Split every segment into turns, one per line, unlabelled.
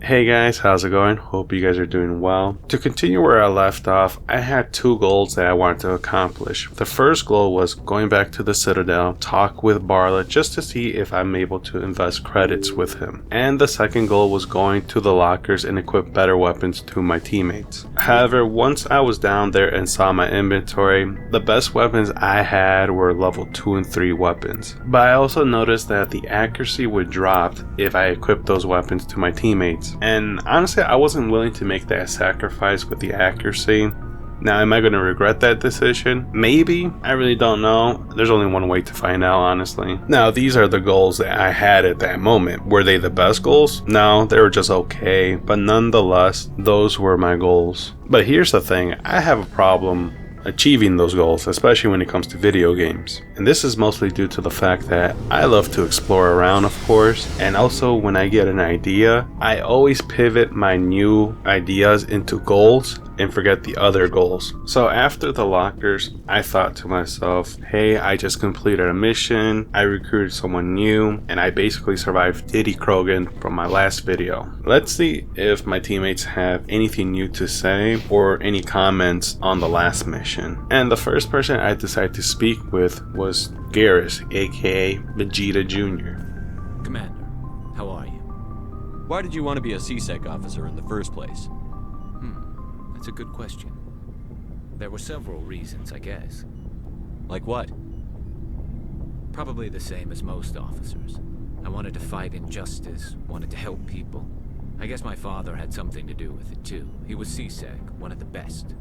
Hey guys, how's it going? Hope you guys are doing well. To continue where I left off, I had two goals that I wanted to accomplish. The first goal was going back to the Citadel, talk with Barla just to see if I'm able to invest credits with him. And the second goal was going to the lockers and equip better weapons to my teammates. However, once I was down there and saw my inventory, the best weapons I had were level 2 and 3 weapons. But I also noticed that the accuracy would drop if I equipped those weapons to my teammates. And honestly, I wasn't willing to make that sacrifice with the accuracy. Now, am I going to regret that decision? Maybe. I really don't know. There's only one way to find out, honestly. Now, these are the goals that I had at that moment. Were they the best goals? No, they were just okay. But nonetheless, those were my goals. But here's the thing. I have a problem achieving those goals, especially when it comes to video games. And this is mostly due to the fact that I love to explore around, of course, and also when I get an idea, I always pivot my new ideas into goals and forget the other goals. So after the lockers, I thought to myself, hey, I just completed a mission, I recruited someone new, and I basically survived Diddy Krogan from my last video. Let's see if my teammates have anything new to say or any comments on the last mission. And the first person I decided to speak with was Garrus, aka Vegeta Jr.
Commander, how are you?
Why did you want to be a CSEC officer in the first place?
That's a good question. There were several reasons, I guess.
Like what?
Probably the same as most officers. I wanted to fight injustice, wanted to help people. I guess my father had something to do with it too. He was CSEC, one of the best.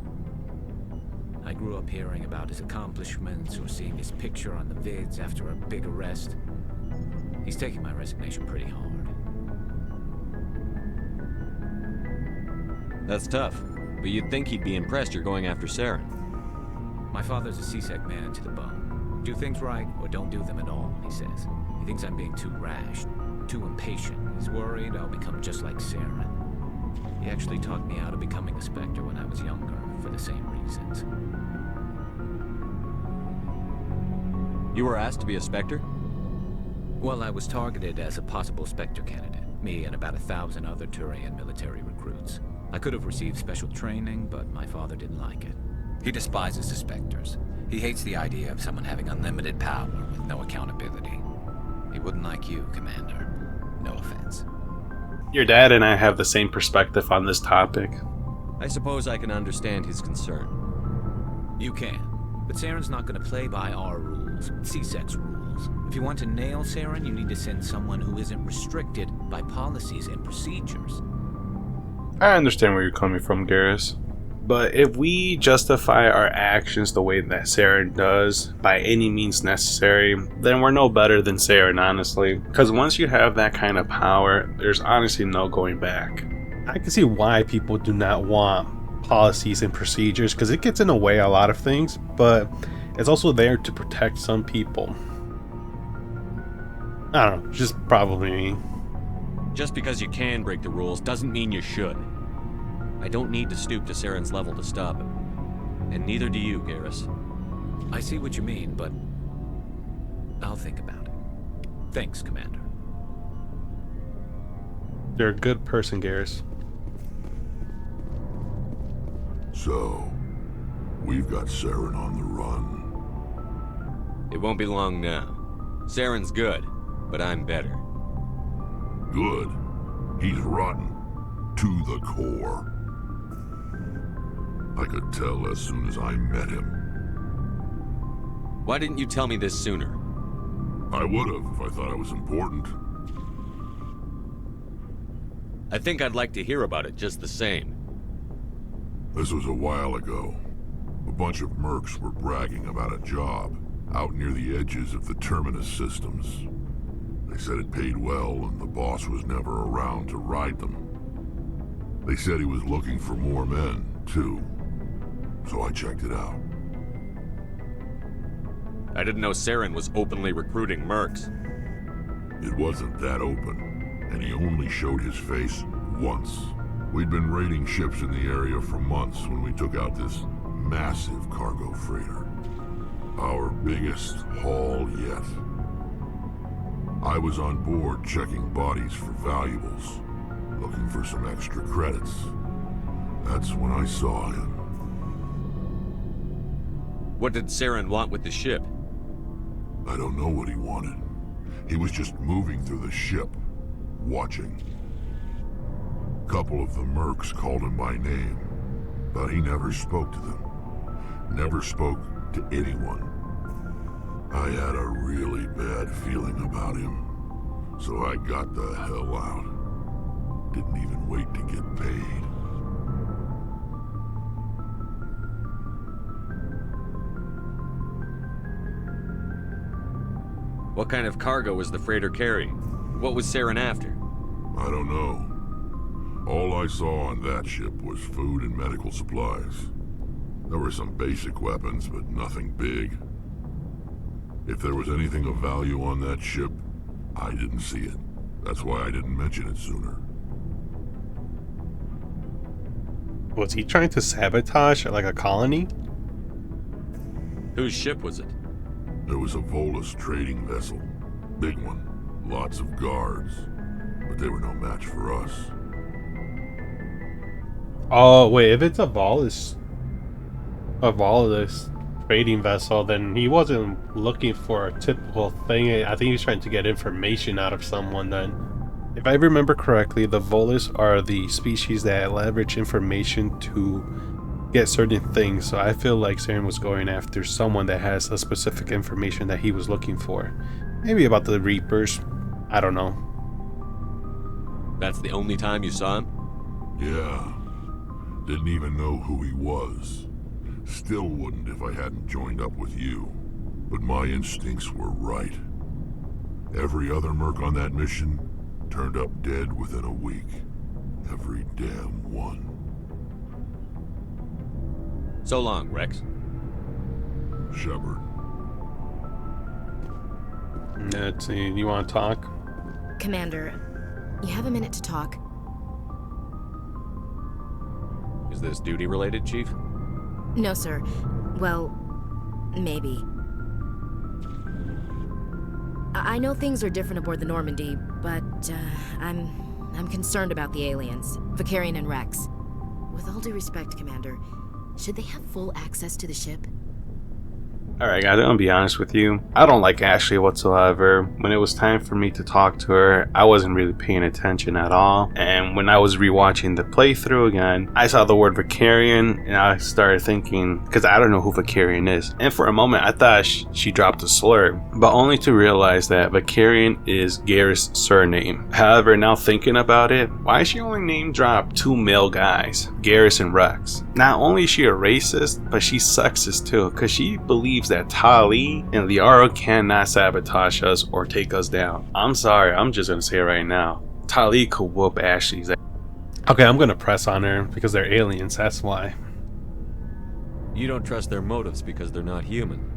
I grew up hearing about his accomplishments or seeing his picture on the vids after a big arrest. He's taking my resignation pretty hard.
That's tough. But you'd think he'd be impressed you're going after Saren.
My father's a CSEC man to the bone. Do things right, or don't do them at all, he says. He thinks I'm being too rash, too impatient. He's worried I'll become just like Saren. He actually talked me out of becoming a Spectre when I was younger, for the same reasons.
You were asked to be a Spectre?
Well, I was targeted as a possible Spectre candidate. Me and about 1,000 other Turian military recruits. I could have received special training, but my father didn't like it. He despises the Spectres. He hates the idea of someone having unlimited power with no accountability. He wouldn't like you, Commander. No offense.
Your dad and I have the same perspective on this topic.
I suppose I can understand his concern.
You can. But Saren's not going to play by our rules, CSEC's rules. If you want to nail Saren, you need to send someone who isn't restricted by policies and procedures.
I understand where you're coming from, Garrus. But if we justify our actions the way that Saren does, by any means necessary, then we're no better than Saren, honestly. Because once you have that kind of power, there's honestly no going back. I can see why people do not want policies and procedures, because it gets in the way a lot of things, but it's also there to protect some people. I don't know, just probably me.
Just because you can break the rules doesn't mean you should. I don't need to stoop to Saren's level to stop him. And neither do you, Garrus.
I see what you mean, but I'll think about it. Thanks, Commander.
You're a good person, Garrus.
So, we've got Saren on the run.
It won't be long now. Saren's good, but I'm better.
Good. He's rotten. To the core. I could tell as soon as I met him.
Why didn't you tell me this sooner?
I would have if I thought I was important.
I think I'd like to hear about it just the same.
This was a while ago. A bunch of mercs were bragging about a job out near the edges of the Terminus systems. They said it paid well and the boss was never around to ride them. They said he was looking for more men, too. So I checked it out.
I didn't know Saren was openly recruiting mercs.
It wasn't that open, and he only showed his face once. We'd been raiding ships in the area for months when we took out this massive cargo freighter. Our biggest haul yet. I was on board checking bodies for valuables. looking for some extra credits. That's when I saw him.
What did Saren want with the ship?
I don't know what he wanted. He was just moving through the ship, watching. A couple of the mercs called him by name, but he never spoke to them. Never spoke to anyone. I had a really bad feeling about him, so I got the hell out. Didn't even wait to get paid.
What kind of cargo was the freighter carrying? What was Saren after?
I don't know. All I saw on that ship was food and medical supplies. There were some basic weapons, but nothing big. If there was anything of value on that ship, I didn't see it. That's why I didn't mention it sooner.
Was he trying to sabotage like a colony?
Whose ship was it?
There was a Volus trading vessel. Big one. Lots of guards. But they were no match for us.
Oh wait, if it's a Volus trading vessel, then he wasn't looking for a typical thing. I think he was trying to get information out of someone then. If I remember correctly, the Volus are the species that leverage information to get certain things, so I feel like Saren was going after someone that has a specific information that he was looking for. Maybe about the Reapers. I don't know.
That's the only time you saw him?
Yeah. Didn't even know who he was. Still wouldn't if I hadn't joined up with you. But my instincts were right. Every other merc on that mission turned up dead within a week. Every damn one.
So long, Rex.
Shepard.
Let's see, you want to talk?
Commander, you have a minute to talk?
Is this duty related, Chief?
No, sir. Well, maybe. I know things are different aboard the Normandy, but I'm concerned about the aliens, Vicarian and Rex. With all due respect, Commander, should they have full access to the ship?
Alright guys, I'm gonna be honest with you. I don't like Ashley whatsoever. When it was time for me to talk to her, I wasn't really paying attention at all. And when I was rewatching the playthrough again, I saw the word Vicarian and I started thinking, because I don't know who Vicarian is. And for a moment I thought she dropped a slur, but only to realize that Vicarian is Garrus' surname. However, now thinking about it, why is she only name dropped two male guys, Garrus and Rex? Not only is she a racist, but she's sexist too, because she believes that Tali and Liara cannot sabotage us or take us down. I'm sorry, I'm just gonna say it right now. Tali could whoop Ashley's ass. Okay, I'm gonna press on her because they're aliens, that's why.
You don't trust their motives because they're not human.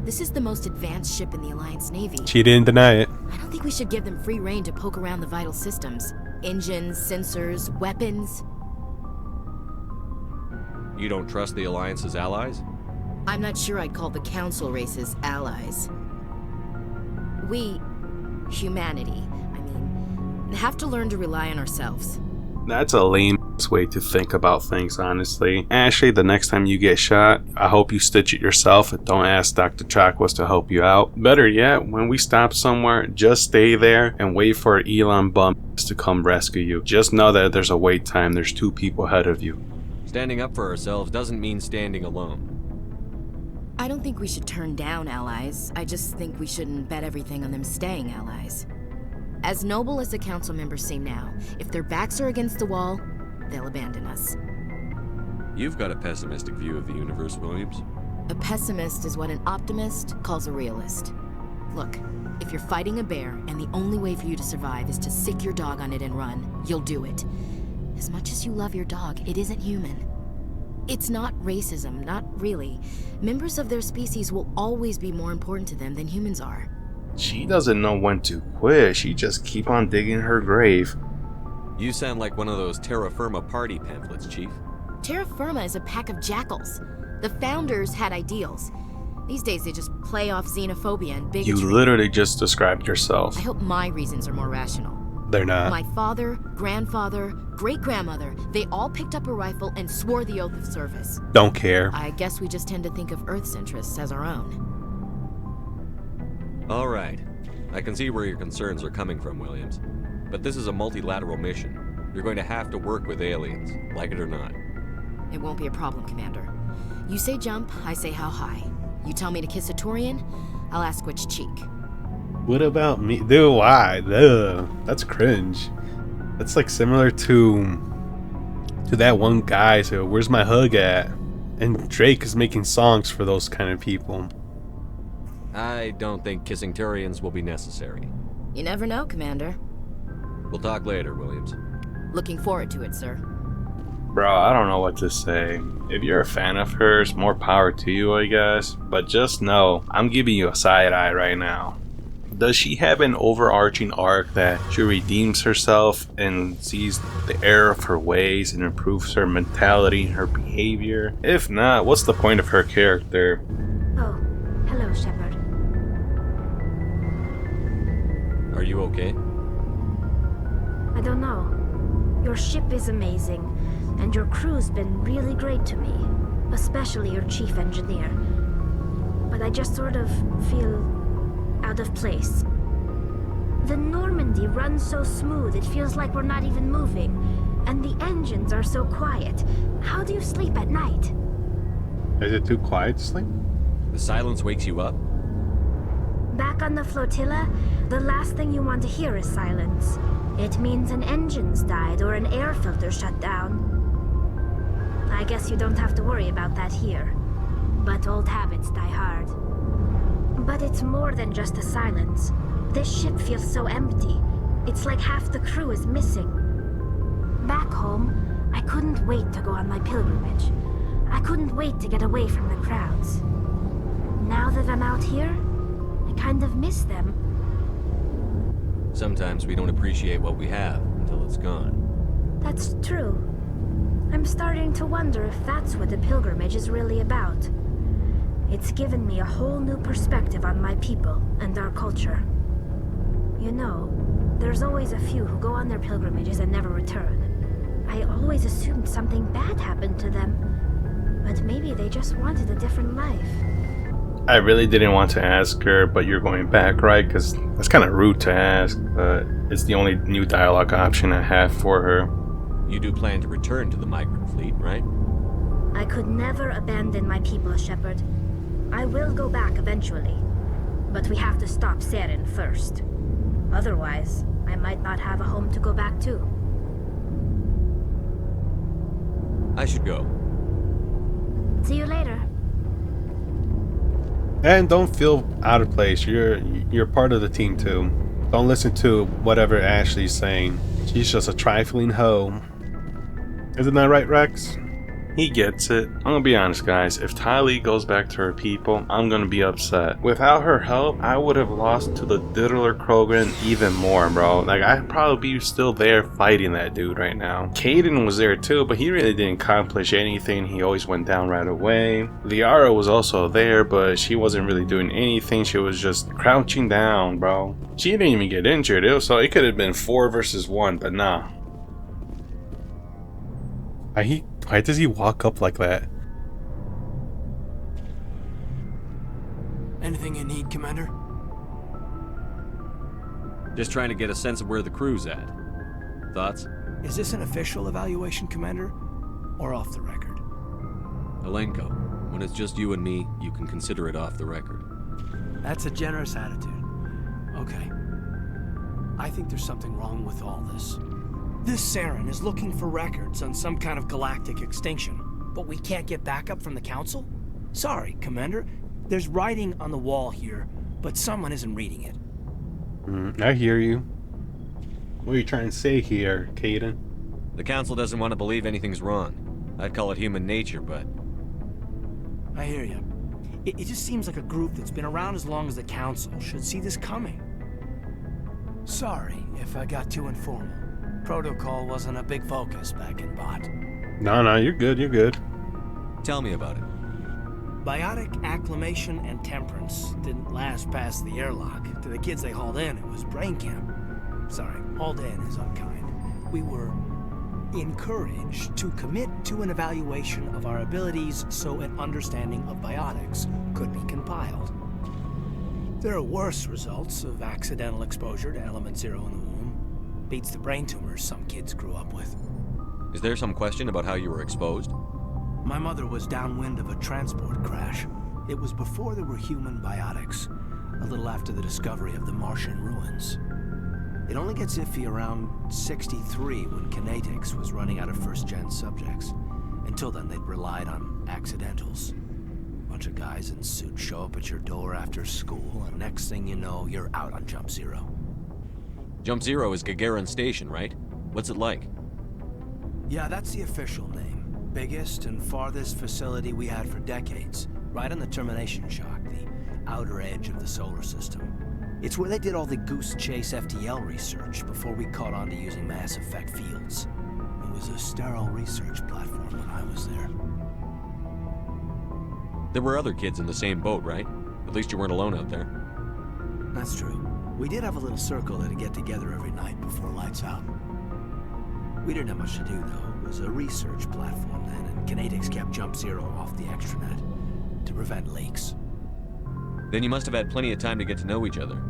This is the most advanced ship in the Alliance Navy.
She didn't deny it.
I don't think we should give them free rein to poke around the vital systems. Engines, sensors, weapons.
You don't trust the Alliance's allies?
I'm not sure I'd call the Council races allies. We, humanity, have to learn to rely on ourselves.
That's a lame way to think about things, honestly. Ashley, the next time you get shot, I hope you stitch it yourself and don't ask Dr. Chakwas to help you out. Better yet, when we stop somewhere, just stay there and wait for Elon Bumps to come rescue you. Just know that there's a wait time. There's two people ahead of you.
Standing up for ourselves doesn't mean standing alone.
I don't think we should turn down allies. I just think we shouldn't bet everything on them staying allies. As noble as the council members seem now, if their backs are against the wall, they'll abandon us.
You've got a pessimistic view of the universe, Williams.
A pessimist is what an optimist calls a realist. Look, if you're fighting a bear and the only way for you to survive is to sick your dog on it and run, you'll do it. As much as you love your dog, it isn't human. It's not racism, not really. Members of their species will always be more important to them than humans are.
She doesn't know when to quit. She just keep on digging her grave.
You sound like one of those Terra Firma party pamphlets, Chief.
Terra Firma is a pack of jackals. The founders had ideals. These days they just play off xenophobia and bigotry.
You literally just described yourself.
I hope my reasons are more rational.
They're not.
My father, grandfather, great-grandmother, they all picked up a rifle and swore the oath of service.
Don't care.
I guess we just tend to think of Earth's interests as our own.
All right. I can see where your concerns are coming from, Williams. But this is a multilateral mission. You're going to have to work with aliens, like it or not.
It won't be a problem, Commander. You say jump, I say how high. You tell me to kiss a Turian, I'll ask which cheek.
What about me? Dude, why? Ugh, that's cringe. That's like similar to that one guy. So where's my hug at? And Drake is making songs for those kind of people.
I don't think kissing Turians will be necessary.
You never know, Commander.
We'll talk later, Williams.
Looking forward to it, sir.
Bro, I don't know what to say. If you're a fan of hers, more power to you, I guess. But just know, I'm giving you a side eye right now. Does she have an overarching arc that she redeems herself and sees the error of her ways and improves her mentality and her behavior? If not, what's the point of her character?
Oh, hello, Shepard.
Are you okay?
I don't know. Your ship is amazing, and your crew's been really great to me, especially your chief engineer. But I just sort of feel out of place. The Normandy runs so smooth it feels like we're not even moving, and the engines are so quiet. How do you sleep at night?
Is it too quiet to sleep?
The silence wakes you up?
Back on the flotilla, the last thing you want to hear is silence. It means an engine's died or an air filter shut down. I guess you don't have to worry about that here. But old habits die hard. But it's more than just the silence. This ship feels so empty. It's like half the crew is missing. Back home, I couldn't wait to go on my pilgrimage. I couldn't wait to get away from the crowds. Now that I'm out here, I kind of miss them.
Sometimes we don't appreciate what we have until it's gone.
That's true. I'm starting to wonder if that's what the pilgrimage is really about. It's given me a whole new perspective on my people and our culture. You know, there's always a few who go on their pilgrimages and never return. I always assumed something bad happened to them, but maybe they just wanted a different life.
I really didn't want to ask her, but you're going back, right? Because that's kind of rude to ask, but it's the only new dialogue option I have for her.
You do plan to return to the migrant fleet, right?
I could never abandon my people, Shepard. I will go back eventually, but we have to stop Saren first. Otherwise, I might not have a home to go back to.
I should go.
See you later.
And don't feel out of place. You're part of the team too. Don't listen to whatever Ashley's saying. She's just a trifling hoe. Isn't that right, Rex? He gets it. I'm gonna be honest, guys. If Tylee goes back to her people, I'm gonna be upset. Without her help, I would have lost to the Diddler Krogan even more, bro. Like, I'd probably be still there fighting that dude right now. Caden was there too, but he really didn't accomplish anything. He always went down right away. Liara was also there, but she wasn't really doing anything. She was just crouching down, bro. She didn't even get injured, so it could have been 4 versus 1, but nah. Why does he walk up like that?
Anything you need, Commander?
Just trying to get a sense of where the crew's at. Thoughts?
Is this an official evaluation, Commander? Or off the record?
Alenko, when it's just you and me, you can consider it off the record.
That's a generous attitude. Okay. I think there's something wrong with all this. This Saren is looking for records on some kind of galactic extinction, but we can't get backup from the Council? Sorry, Commander. There's writing on the wall here, but someone isn't reading it.
I hear you. What are you trying to say here, Caden?
The Council doesn't want to believe anything's wrong. I'd call it human nature, but...
I hear you. It just seems like a group that's been around as long as the Council should see this coming. Sorry if I got too informal. Protocol wasn't a big focus back in Bot.
No, you're good, you're good.
Tell me about it.
Biotic acclimation and temperance didn't last past the airlock. To the kids they hauled in, it was brain camp. Sorry, hauled in is unkind. We were encouraged to commit to an evaluation of our abilities so an understanding of biotics could be compiled. There are worse results of accidental exposure to Element Zero in the womb. Beats the brain tumors some kids grew up with.
Is there some question about how you were exposed?
My mother was downwind of a transport crash. It was before there were human biotics, a little after the discovery of the Martian ruins. It only gets iffy around 63 when Kinetics was running out of first-gen subjects. Until then, they'd relied on accidentals. Bunch of guys in suits show up at your door after school, and next thing you know, you're out on Jump Zero.
Jump Zero is Gagarin Station, right? What's it like?
Yeah, that's the official name. Biggest and farthest facility we had for decades. Right on the termination shock, the outer edge of the solar system. It's where they did all the Goose Chase FTL research before we caught on to using mass effect fields. It was a sterile research platform when I was there.
There were other kids in the same boat, right? At least you weren't alone out there.
That's true. We did have a little circle that'd get together every night before lights out. We didn't have much to do, though. It was a research platform then, and Kinetics kept Jump Zero off the extranet to prevent leaks.
Then you must have had plenty of time to get to know each other.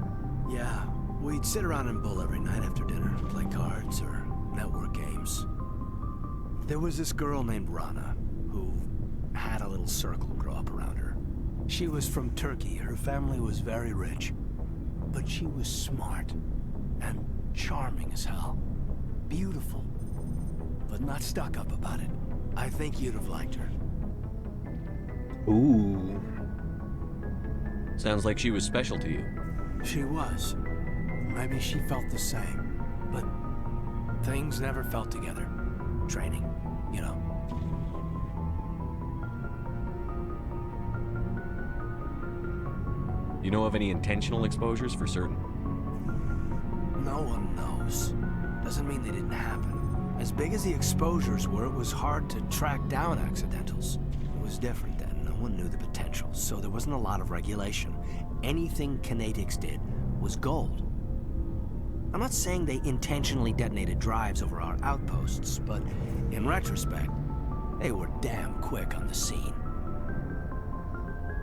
Yeah, we'd sit around and bull every night after dinner, play cards or network games. There was this girl named Rana, who had a little circle grow up around her. She was from Turkey. Her family was very rich. But she was smart and charming as hell. Beautiful, but not stuck up about it. I think you'd have liked her.
Ooh.
Sounds like she was special to you.
She was. Maybe she felt the same. But things never felt together. Training, you know.
You know of any intentional exposures for certain?
No one knows. Doesn't mean they didn't happen. As big as the exposures were, it was hard to track down accidentals. It was different then. No one knew the potential, so there wasn't a lot of regulation. Anything Kinetics did was gold. I'm not saying they intentionally detonated drives over our outposts, but in retrospect, they were damn quick on the scene.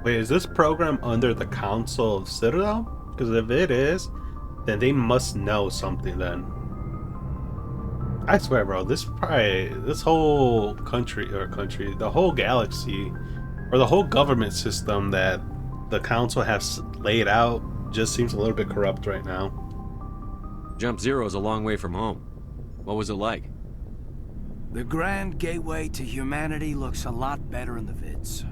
Wait, is this program under the Council of Citadel? Because if it is, then they must know something then. I swear, bro, this whole the whole galaxy, or the whole government system that the Council has laid out just seems a little bit corrupt right now.
Jump Zero is a long way from home. What was it like?
The grand gateway to humanity looks a lot better in the vids.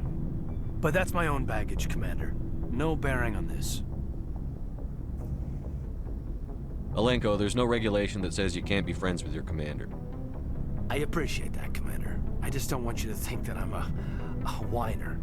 But that's my own baggage, Commander. No bearing on this.
Alenko, there's no regulation that says you can't be friends with your commander.
I appreciate that, Commander. I just don't want you to think that I'm a whiner.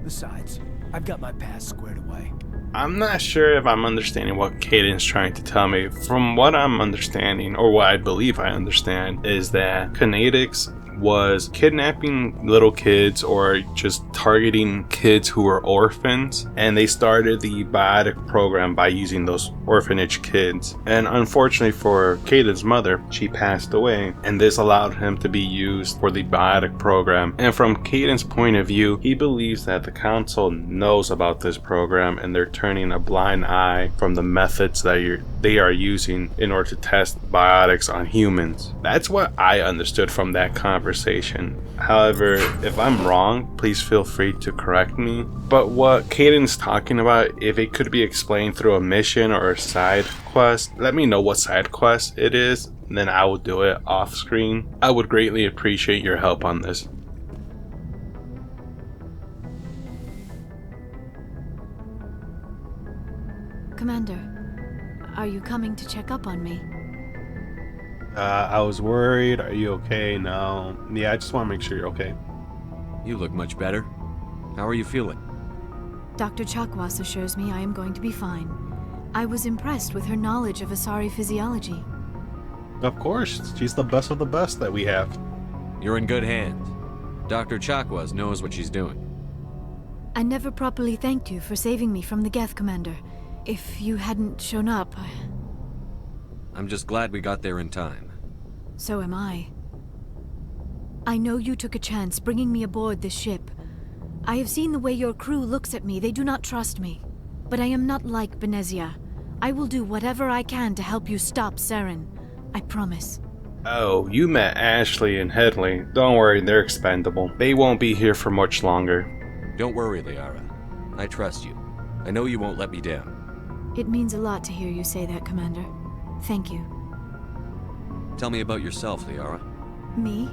Besides, I've got my past squared away.
I'm not sure if I'm understanding what Caden's trying to tell me. From what I'm understanding, or what I believe I understand, is that Kinetics was kidnapping little kids or just targeting kids who were orphans, and they started the biotic program by using those orphanage kids. And unfortunately for Caden's mother, she passed away, and this allowed him to be used for the biotic program. And from Caden's point of view, he believes that the Council knows about this program and they're turning a blind eye from the methods that they are using in order to test biotics on humans. That's what I understood from that conversation. However, if I'm wrong, please feel free to correct me. But what Caden's talking about, if it could be explained through a mission or a side quest, let me know what side quest it is, and then I will do it off screen. I would greatly appreciate your help on this.
Commander, are you coming to check up on me?
I was worried. Are you okay? No. Yeah, I just want to make sure you're okay.
You look much better. How are you feeling?
Dr. Chakwas assures me I am going to be fine. I was impressed with her knowledge of Asari physiology.
Of course, she's the best of the best that we have.
You're in good hands. Dr. Chakwas knows what she's doing.
I never properly thanked you for saving me from the Geth, Commander. If you hadn't shown up,
I'm just glad we got there in time.
So am I. I know you took a chance bringing me aboard this ship. I have seen the way your crew looks at me. They do not trust me. But I am not like Benezia. I will do whatever I can to help you stop Saren. I promise.
Oh, you met Ashley and Headley. Don't worry, they're expendable. They won't be here for much longer.
Don't worry, Liara. I trust you. I know you won't let me down.
It means a lot to hear you say that, Commander. Thank you.
Tell me about yourself, Liara.
Me?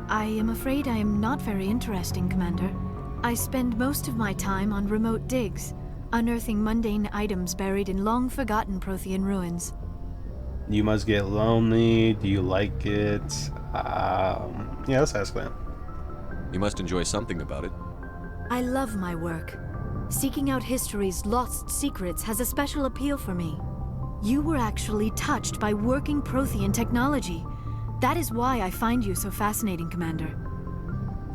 I am afraid I am not very interesting, Commander. I spend most of my time on remote digs, unearthing mundane items buried in long-forgotten Prothean ruins.
You must get lonely. Do you like it? Yeah, let's ask that.
You must enjoy something about it.
I love my work. Seeking out history's lost secrets has a special appeal for me. You were actually touched by working Prothean technology. That is why I find you so fascinating, Commander.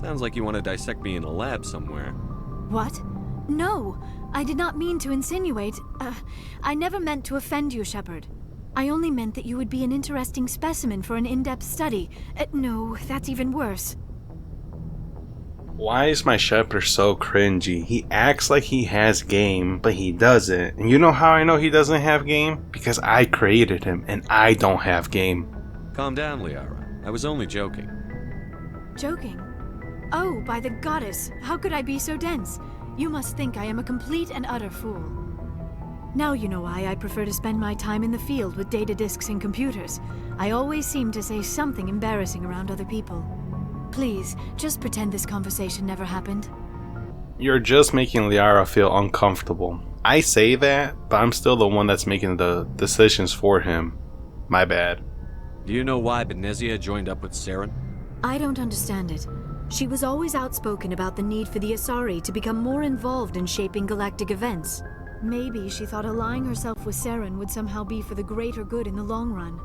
Sounds like you want to dissect me in a lab somewhere.
What? No! I did not mean to insinuate. I never meant to offend you, Shepard. I only meant that you would be an interesting specimen for an in-depth study. No, that's even worse.
Why is my Shepard so cringy? He acts like he has game, but he doesn't. And you know how I know he doesn't have game? Because I created him, and I don't have game.
Calm down, Liara. I was only joking.
Joking? Oh, by the goddess, how could I be so dense? You must think I am a complete and utter fool. Now you know why I prefer to spend my time in the field with data disks and computers. I always seem to say something embarrassing around other people. Please, just pretend this conversation never happened.
You're just making Liara feel uncomfortable. I say that, but I'm still the one that's making the decisions for him. My bad.
Do you know why Benezia joined up with Saren?
I don't understand it. She was always outspoken about the need for the Asari to become more involved in shaping galactic events. Maybe she thought allying herself with Saren would somehow be for the greater good in the long run.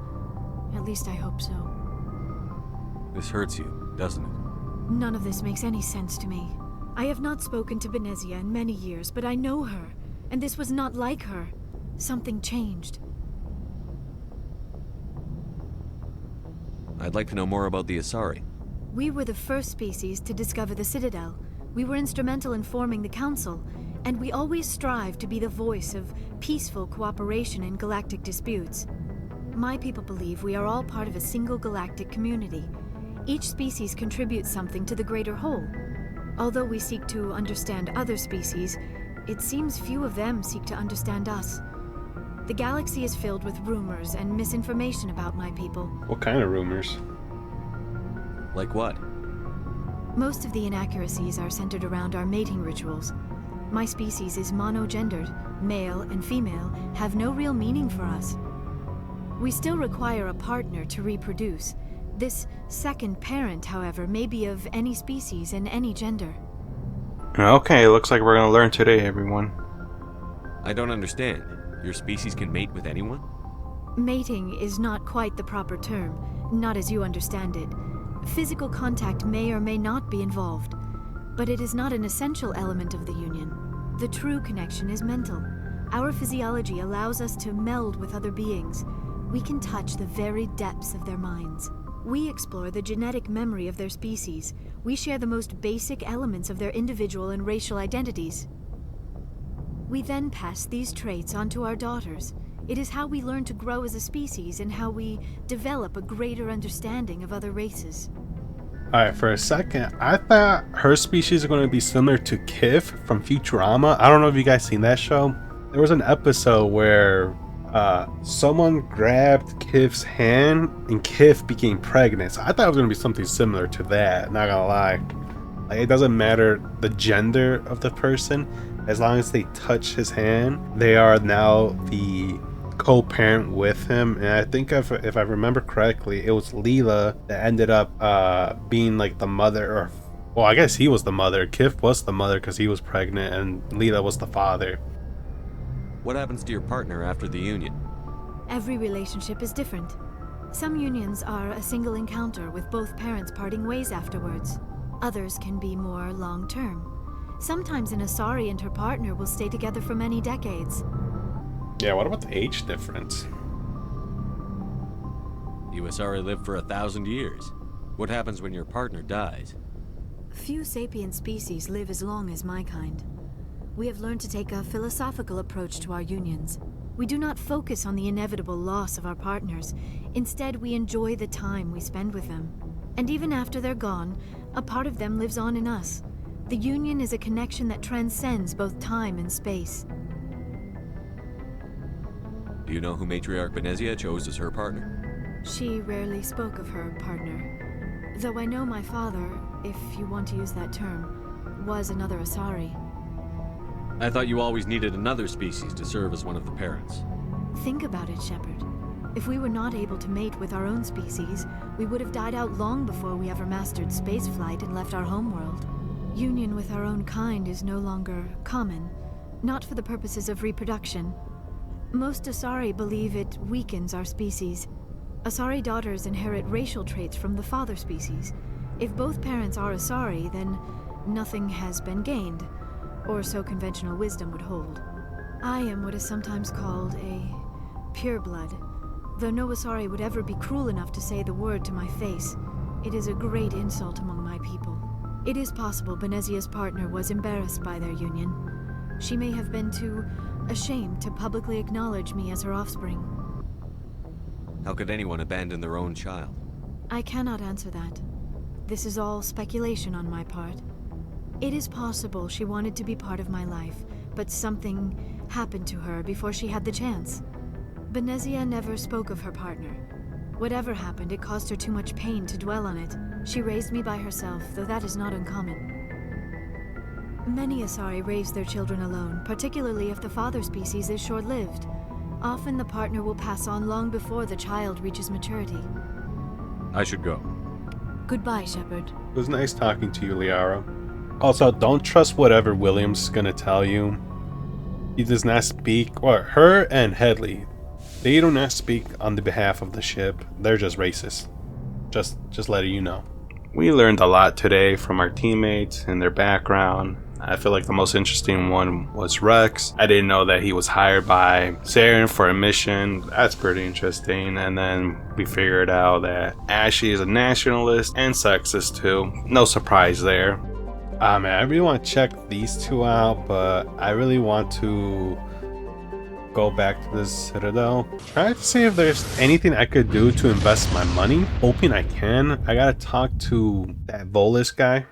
At least I hope so.
This hurts you, doesn't it?
None of this makes any sense to me. I have not spoken to Benezia in many years, but I know her, and this was not like her. Something changed.
I'd like to know more about the Asari.
We were the first species to discover the Citadel. We were instrumental in forming the Council, and we always strive to be the voice of peaceful cooperation in galactic disputes. My people believe we are all part of a single galactic community. Each species contributes something to the greater whole. Although we seek to understand other species, it seems few of them seek to understand us. The galaxy is filled with rumors and misinformation about my people.
What kind of rumors?
Like what?
Most of the inaccuracies are centered around our mating rituals. My species is monogendered. Male and female have no real meaning for us. We still require a partner to reproduce. This second parent, however, may be of any species and any gender.
Okay, looks like we're gonna learn today, everyone.
I don't understand. Your species can mate with anyone?
Mating is not quite the proper term, not as you understand it. Physical contact may or may not be involved, but it is not an essential element of the union. The true connection is mental. Our physiology allows us to meld with other beings. We can touch the very depths of their minds. We explore the genetic memory of their species. We share the most basic elements of their individual and racial identities. We then pass these traits on to our daughters. It is how we learn to grow as a species and how we develop a greater understanding of other races.
Alright, for a second, I thought her species are going to be similar to Kif from Futurama. I don't know if you guys seen that show. There was an episode where someone grabbed Kif's hand and Kif became pregnant. So I thought it was going to be something similar to that, not gonna lie. Like, it doesn't matter the gender of the person, as long as they touch his hand, they are now the co-parent with him. And I think if I remember correctly, it was Leela that ended up being like the mother, or well, I guess he was the mother. Kif was the mother because he was pregnant, and Leela was the father.
What happens to your partner after the union?
Every relationship is different. Some unions are a single encounter with both parents parting ways afterwards. Others can be more long-term. Sometimes an Asari and her partner will stay together for many decades.
Yeah, what about the age difference?
You Asari live for 1,000 years. What happens when your partner dies?
Few sapient species live as long as my kind. We have learned to take a philosophical approach to our unions. We do not focus on the inevitable loss of our partners. Instead, we enjoy the time we spend with them. And even after they're gone, a part of them lives on in us. The union is a connection that transcends both time and space.
Do you know who Matriarch Benezia chose as her partner?
She rarely spoke of her partner. Though I know my father, if you want to use that term, was another Asari.
I thought you always needed another species to serve as one of the parents.
Think about it, Shepard. If we were not able to mate with our own species, we would have died out long before we ever mastered spaceflight and left our homeworld. Union with our own kind is no longer common, not for the purposes of reproduction. Most Asari believe it weakens our species. Asari daughters inherit racial traits from the father species. If both parents are Asari, then nothing has been gained, or so conventional wisdom would hold. I am what is sometimes called a pureblood, though no Asari would ever be cruel enough to say the word to my face. It is a great insult among my people. It is possible Benezia's partner was embarrassed by their union. She may have been too ashamed to publicly acknowledge me as her offspring.
How could anyone abandon their own child?
I cannot answer that. This is all speculation on my part. It is possible she wanted to be part of my life, but something happened to her before she had the chance. Benezia never spoke of her partner. Whatever happened, it caused her too much pain to dwell on it. She raised me by herself, though that is not uncommon. Many Asari raise their children alone, particularly if the father species is short-lived. Often the partner will pass on long before the child reaches maturity.
I should go.
Goodbye, Shepard.
It was nice talking to you, Liara. Also, don't trust whatever Williams is gonna tell you. He does not speak, or her and Headley, they do not speak on the behalf of the ship. They're just racist. Just letting you know. We learned a lot today from our teammates and their background. I feel like the most interesting one was Rex. I didn't know that he was hired by Saren for a mission. That's pretty interesting. And then we figured out that Ashley is a nationalist and sexist too. No surprise there. Man, I really want to check these two out, but I really want to go back to the Citadel. Try to see if there's anything I could do to invest my money. Hoping I can. I gotta talk to that Volus guy.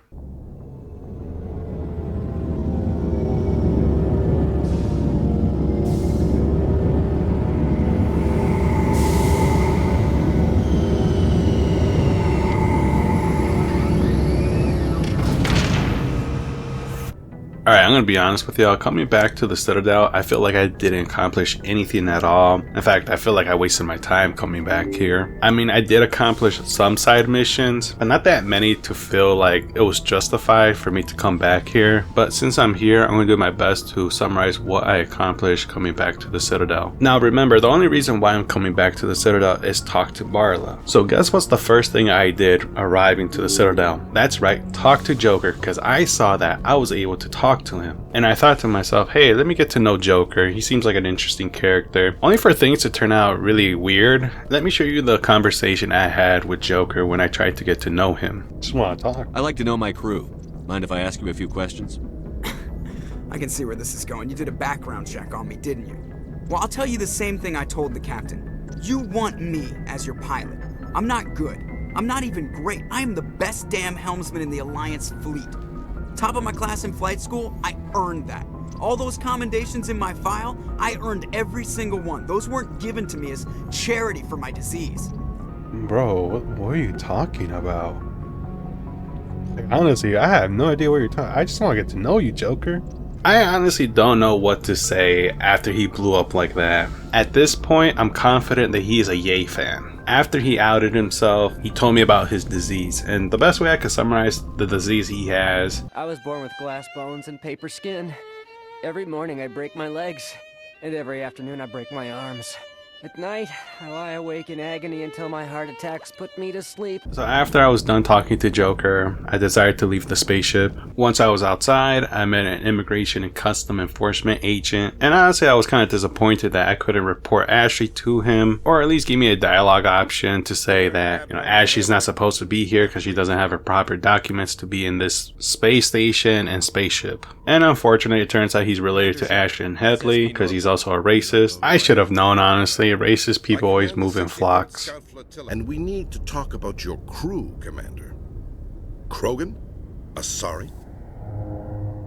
Alright, I'm gonna be honest with y'all. Coming back to the Citadel, I feel like I didn't accomplish anything at all. In fact, I feel like I wasted my time coming back here. I mean, I did accomplish some side missions, but not that many to feel like it was justified for me to come back here. But since I'm here, I'm gonna do my best to summarize what I accomplished coming back to the Citadel. Now remember, the only reason why I'm coming back to the Citadel is talk to Barla. So guess what's the first thing I did arriving to the Citadel? That's right, talk to Joker, because I saw that I was able to talk to him. And I thought to myself, hey, let me get to know Joker. He seems like an interesting character. Only for things to turn out really weird. Let me show you the conversation I had with Joker when I tried to get to know him. Just want to talk.
I like to know my crew. Mind if I ask you a few questions?
I can see where this is going. You did a background check on me, didn't you? Well, I'll tell you the same thing I told the captain. You want me as your pilot. I'm not good. I'm not even great. I am the best damn helmsman in the Alliance fleet. Top of my class in flight school, I earned that. All those commendations in my file, I earned every single one. Those weren't given to me as charity for my disease.
Bro, what are you talking about? Like, honestly, I have no idea what you're talking. I just want to get to know you, Joker. I honestly don't know what to say after he blew up like that. At this point, I'm confident that he is a Ye fan. After he outed himself, he told me about his disease, and the best way I could summarize the disease he has.
I was born with glass bones and paper skin. Every morning I break my legs, and every afternoon I break my arms. At night, I lie awake in agony until my heart attacks put me to sleep.
So after I was done talking to Joker, I decided to leave the spaceship. Once I was outside, I met an immigration and custom enforcement agent, and honestly I was kind of disappointed that I couldn't report Ashley to him, or at least give me a dialogue option to say that, Ashley's not supposed to be here because she doesn't have her proper documents to be in this space station and spaceship. And unfortunately, it turns out he's related to Ashton Headley because he's also a racist. I should have known, honestly. Racist people always move in flocks.
And we need to talk about your crew, Commander. Krogan? Asari?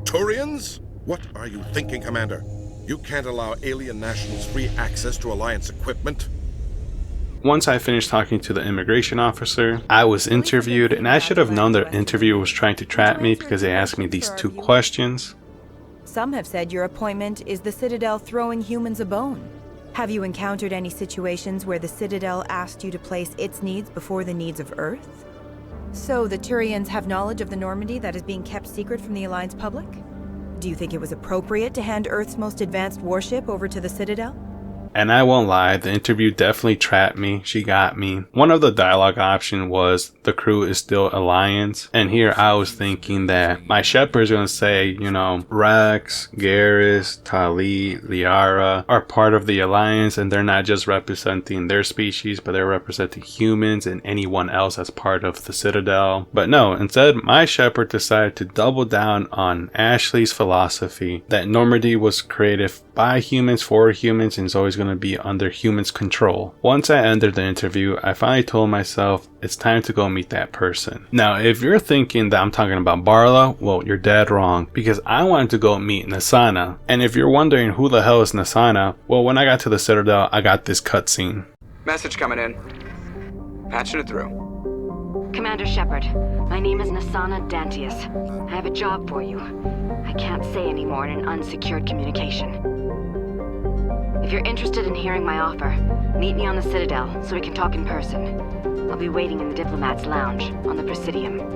Turians? What are you thinking, Commander? You can't allow alien nationals free access to Alliance equipment.
Once I finished talking to the immigration officer, I was interviewed, and I should have known the interviewer was trying to trap me because they asked me these two questions.
Some have said your appointment is the Citadel throwing humans a bone. Have you encountered any situations where the Citadel asked you to place its needs before the needs of Earth? So the Turians have knowledge of the Normandy that is being kept secret from the Alliance public? Do you think it was appropriate to hand Earth's most advanced warship over to the Citadel?
And I won't lie, the interview definitely trapped me. She got me. One of the dialogue options was the crew is still Alliance. And here I was thinking that my Shepard's going to say, Rex, Garrus, Tali, Liara are part of the Alliance, and they're not just representing their species, but they're representing humans and anyone else as part of the Citadel. But no, instead my Shepard decided to double down on Ashley's philosophy that Normandy was created by humans for humans and is always going to be under humans' control. Once I ended the interview, I finally told myself it's time to go meet that person. Now, if you're thinking that I'm talking about Barla, well, you're dead wrong, because I wanted to go meet Nasana. And if you're wondering who the hell is Nasana, well, when I got to the Citadel, I got this cutscene.
Message coming in. Patching it through.
Commander Shepard, my name is Nasana Dantius. I have a job for you. I can't say any more in an unsecured communication. If you're interested in hearing my offer, meet me on the Citadel so we can talk in person. I'll be waiting in the Diplomat's Lounge on the Presidium.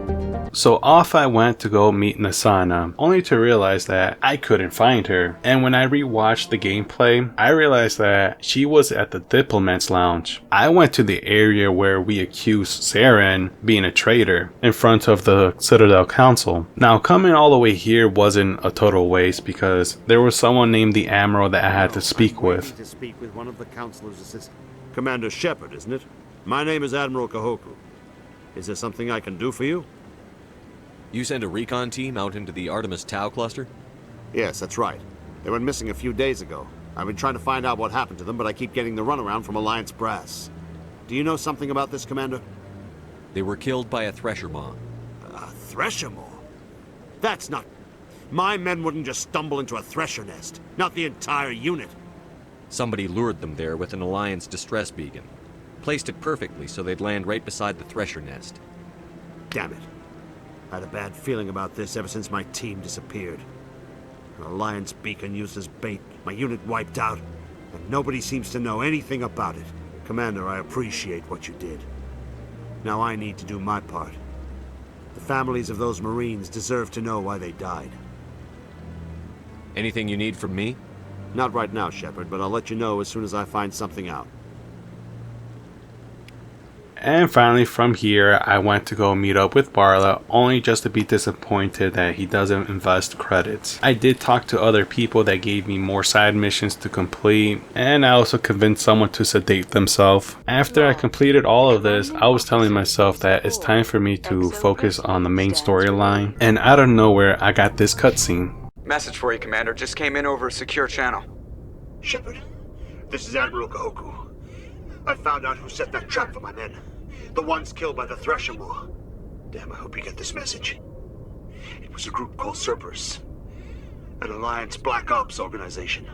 So off I went to go meet Nasana, only to realize that I couldn't find her. And when I rewatched the gameplay, I realized that she was at the Diplomat's Lounge. I went to the area where we accused Saren being a traitor in front of the Citadel Council. Now, coming all the way here wasn't a total waste because there was someone named the Admiral that I had to speak with.
To speak with one of the Councilor's assistants. Commander Shepard, isn't it? My name is Admiral Kahoku. Is there something I can do for you?
You send a recon team out into the Artemis Tau cluster?
Yes, that's right. They went missing a few days ago. I've been trying to find out what happened to them, but I keep getting the runaround from Alliance brass. Do you know something about this, Commander?
They were killed by a Thresher Maw.
A Thresher Maw? That's not... My men wouldn't just stumble into a Thresher nest. Not the entire unit.
Somebody lured them there with an Alliance distress beacon. Placed it perfectly so they'd land right beside the Thresher nest.
Damn it. I had a bad feeling about this ever since my team disappeared. An Alliance beacon used as bait, my unit wiped out, and nobody seems to know anything about it. Commander, I appreciate what you did. Now I need to do my part. The families of those Marines deserve to know why they died.
Anything you need from me?
Not right now, Shepard, but I'll let you know as soon as I find something out.
And finally, from here, I went to go meet up with Barla, only just to be disappointed that he doesn't invest credits. I did talk to other people that gave me more side missions to complete, and I also convinced someone to sedate themselves. After I completed all of this, I was telling myself that it's time for me to focus on the main storyline, and out of nowhere, I got this cutscene.
Message for you, Commander. Just came in over a secure channel.
Shepard, this is Admiral Kahoku. I found out who set that trap for my men. The ones killed by the Thresher Maw. Damn, I hope you get this message. It was a group called Cerberus. An Alliance Black Ops organization.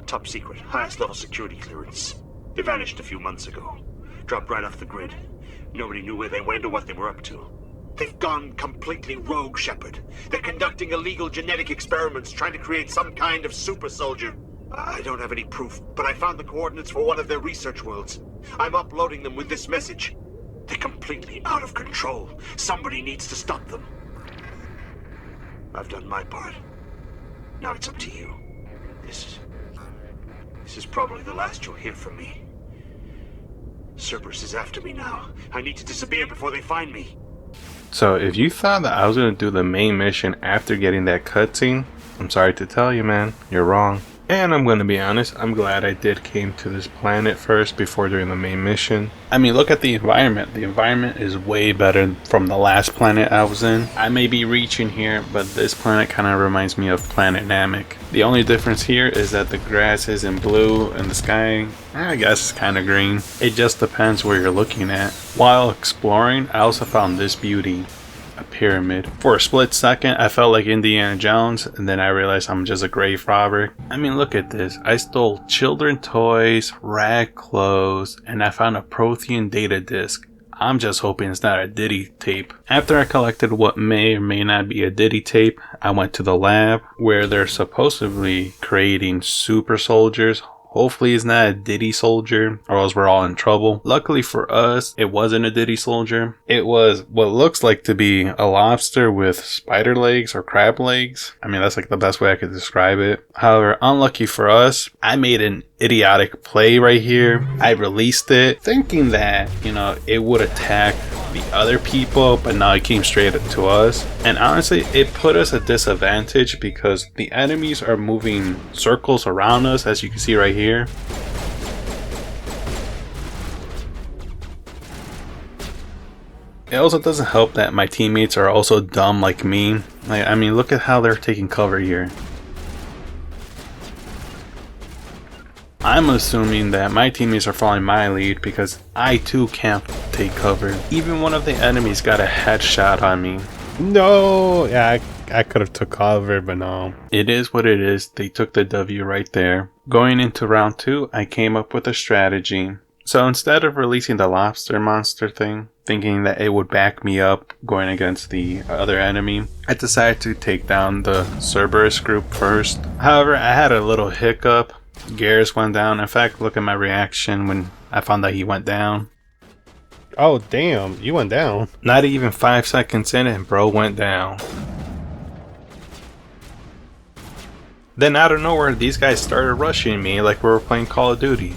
Top secret, highest level security clearance. They vanished a few months ago. Dropped right off the grid. Nobody knew where they went or what they were up to. They've gone completely rogue, Shepard. They're conducting illegal genetic experiments, trying to create some kind of super soldier. I don't have any proof, but I found the coordinates for one of their research worlds. I'm uploading them with this message. They're completely out of control. Somebody needs to stop them. I've done my part. Now it's up to you. This is probably the last you'll hear from me. Cerberus is after me now. I need to disappear before they find me.
So if you thought that I was going to do the main mission after getting that cutscene, I'm sorry to tell you, man, you're wrong. And I'm going to be honest, I'm glad I did came to this planet first before doing the main mission. I mean, look at the environment. The environment is way better from the last planet I was in. I may be reaching here, but this planet kind of reminds me of Planet Namek. The only difference here is that the grass isn't blue and the sky, I guess, is kind of green. It just depends where you're looking at. While exploring, I also found this beauty. A pyramid. For a split second, I felt like Indiana Jones, and then I realized I'm just a grave robber. I mean, look at this. I stole children toys, rag clothes, and I found a Prothean data disk. I'm just hoping it's not a Diddy tape. After I collected what may or may not be a Diddy tape, I went to the lab where they're supposedly creating super soldiers. Hopefully it's not a Diddy soldier, or else we're all in trouble. Luckily for us, it wasn't a Diddy soldier. It was what looks like to be a lobster with spider legs or crab legs. I mean, that's like the best way I could describe it. However, unlucky for us, I made an idiotic play right here. I released it thinking that, you know, it would attack the other people, but now it came straight to us. And honestly, it put us at disadvantage because the enemies are moving circles around us, as you can see right here. It also doesn't help that my teammates are also dumb like me. I mean, look at how they're taking cover here. I'm assuming that my teammates are following my lead because I too can't take cover. Even one of the enemies got a headshot on me. No! Yeah, I could have took cover, but no. It is what it is. They took the W right there. Going into round 2, I came up with a strategy. So instead of releasing the lobster monster thing, thinking that it would back me up going against the other enemy, I decided to take down the Cerberus group first. However, I had a little hiccup. Garrus went down. In fact, look at my reaction when I found that he went down. Oh damn, you went down. Not even 5 seconds in and bro went down. Then out of nowhere, these guys started rushing me like we were playing Call of Duty.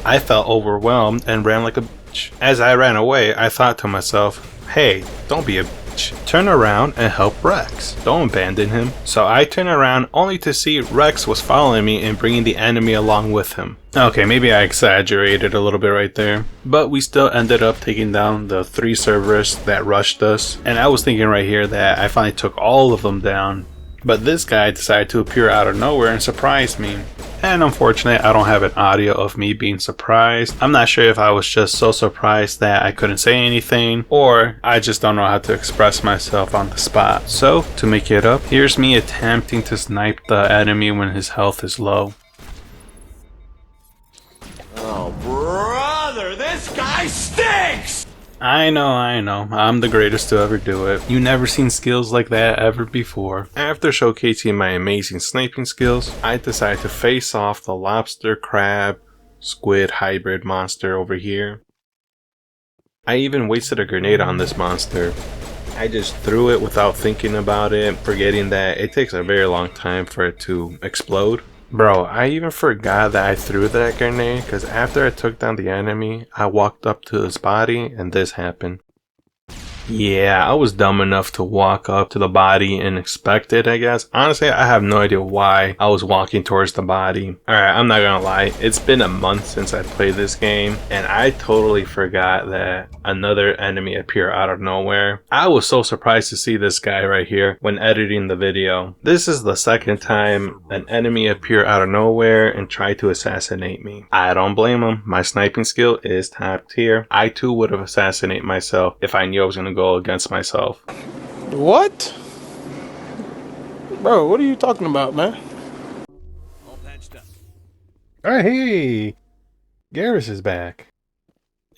I felt overwhelmed and ran like a bitch. As I ran away, I thought to myself, hey, don't be a bitch. Turn around and help Rex. Don't abandon him. So I turned around only to see Rex was following me and bringing the enemy along with him. Okay, maybe I exaggerated a little bit right there. But we still ended up taking down the 3 Cerberus that rushed us. And I was thinking right here that I finally took all of them down. But this guy decided to appear out of nowhere and surprise me. And unfortunately, I don't have an audio of me being surprised. I'm not sure if I was just so surprised that I couldn't say anything, or I just don't know how to express myself on the spot. So, to make it up, here's me attempting to snipe the enemy when his health is low.
Oh, brother, this guy stinks!
I know, I'm the greatest to ever do it. You never seen skills like that ever before. After showcasing my amazing sniping skills, I decided to face off the Lobster-Crab squid hybrid monster over here. I even wasted a grenade on this monster. I just threw it without thinking about it, forgetting that it takes a very long time for it to explode. Bro, I even forgot that I threw that grenade because after I took down the enemy, I walked up to his body and this happened. Yeah, I was dumb enough to walk up to the body and expect it, I guess. Honestly, I have no idea why I was walking towards the body. Alright, I'm not gonna lie. It's been a month since I played this game, and I totally forgot that another enemy appeared out of nowhere. I was so surprised to see this guy right here when editing the video. This is the second time an enemy appeared out of nowhere and tried to assassinate me. I don't blame him. My sniping skill is top tier. I too would have assassinated myself if I knew I was gonna go against myself.
What? Bro, what are you talking about, man?
All patched up.
Alright, hey! Garrus is back.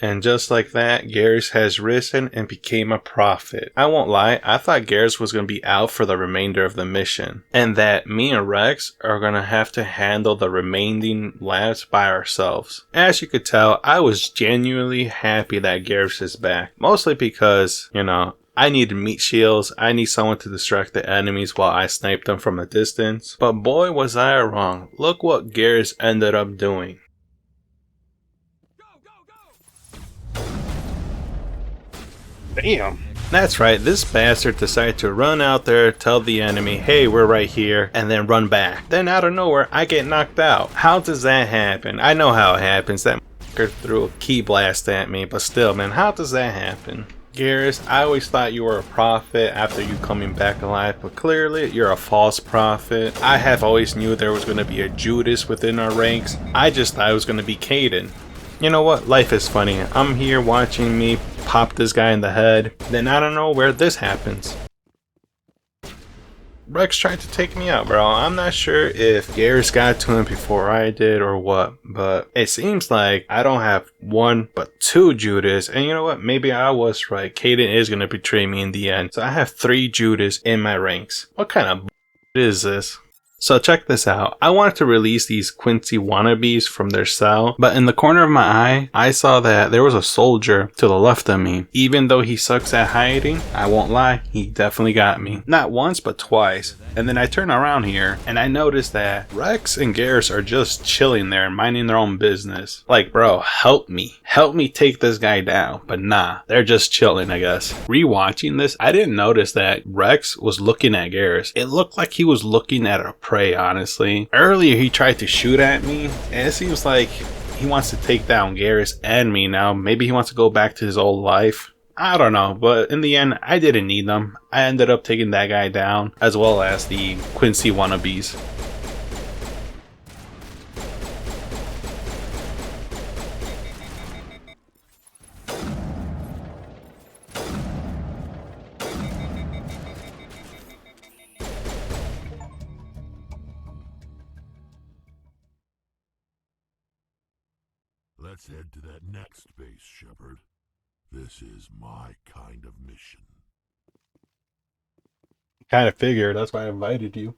And just like that, Garrus has risen and became a prophet. I won't lie, I thought Garrus was going to be out for the remainder of the mission. And that me and Rex are going to have to handle the remaining labs by ourselves. As you could tell, I was genuinely happy that Garrus is back. Mostly because, you know, I needed meat shields. I need someone to distract the enemies while I sniped them from a distance. But boy was I wrong. Look what Garrus ended up doing. Damn. That's right, this bastard decided to run out there, tell the enemy, hey, we're right here, and then run back. Then out of nowhere, I get knocked out. How does that happen? I know how it happens. That motherfucker threw a key blast at me, but still, man, how does that happen? Garrus, I always thought you were a prophet after you coming back alive, but clearly you're a false prophet. I have always knew there was going to be a Judas within our ranks. I just thought it was going to be Caden. You know what? Life is funny. I'm here watching me pop this guy in the head. Then I don't know where this happens. Rex tried to take me out, bro. I'm not sure if Garrus got to him before I did or what, but it seems like I don't have one but two Judas. And you know what? Maybe I was right. Caden is going to betray me in the end. So I have 3 Judas in my ranks. What kind of is this? So check this out. I wanted to release these Quincy wannabes from their cell, but in the corner of my eye, I saw that there was a soldier to the left of me. Even though he sucks at hiding, I won't lie, he definitely got me. Not once, but twice. And then I turn around here, and I notice that Rex and Garrus are just chilling there, minding their own business. Like, bro, help me. Help me take this guy down. But nah, they're just chilling, I guess. Rewatching this, I didn't notice that Rex was looking at Garrus. It looked like he was looking at a prey, honestly. Earlier, he tried to shoot at me, and it seems like he wants to take down Garrus and me now. Maybe he wants to go back to his old life. I don't know, but in the end, I didn't need them. I ended up taking that guy down, as well as the Quincy wannabes.
Let's head to that next base, Shepard. This is my kind of mission.
Kind of figured, that's why I invited you.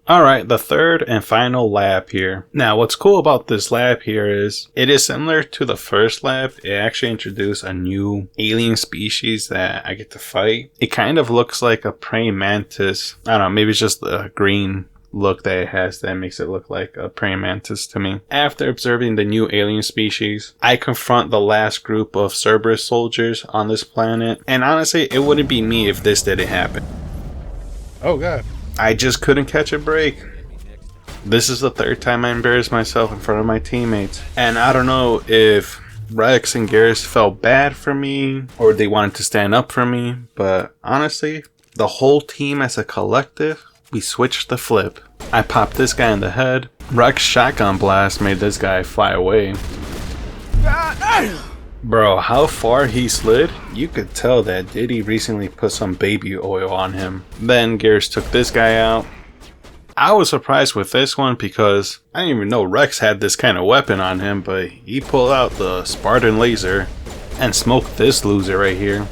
Alright, the third and final lab here. Now, what's cool about this lab here is, it is similar to the first lab. It actually introduced a new alien species that I get to fight. It kind of looks like a praying mantis. I don't know, maybe it's just the green look that it has that makes it look like a praying mantis to me. After observing the new alien species, I confront the last group of Cerberus soldiers on this planet, and honestly, it wouldn't be me if this didn't happen. Oh god. I just couldn't catch a break. This is the 3rd time I embarrassed myself in front of my teammates, and I don't know if Rex and Garrus felt bad for me or they wanted to stand up for me, but honestly, the whole team as a collective, we switched the flip. I popped this guy in the head. Rex shotgun blast made this guy fly away. Bro, how far he slid? You could tell that Diddy recently put some baby oil on him. Then Garrus took this guy out. I was surprised with this one because I didn't even know Rex had this kind of weapon on him, but he pulled out the Spartan laser and smoked this loser right here.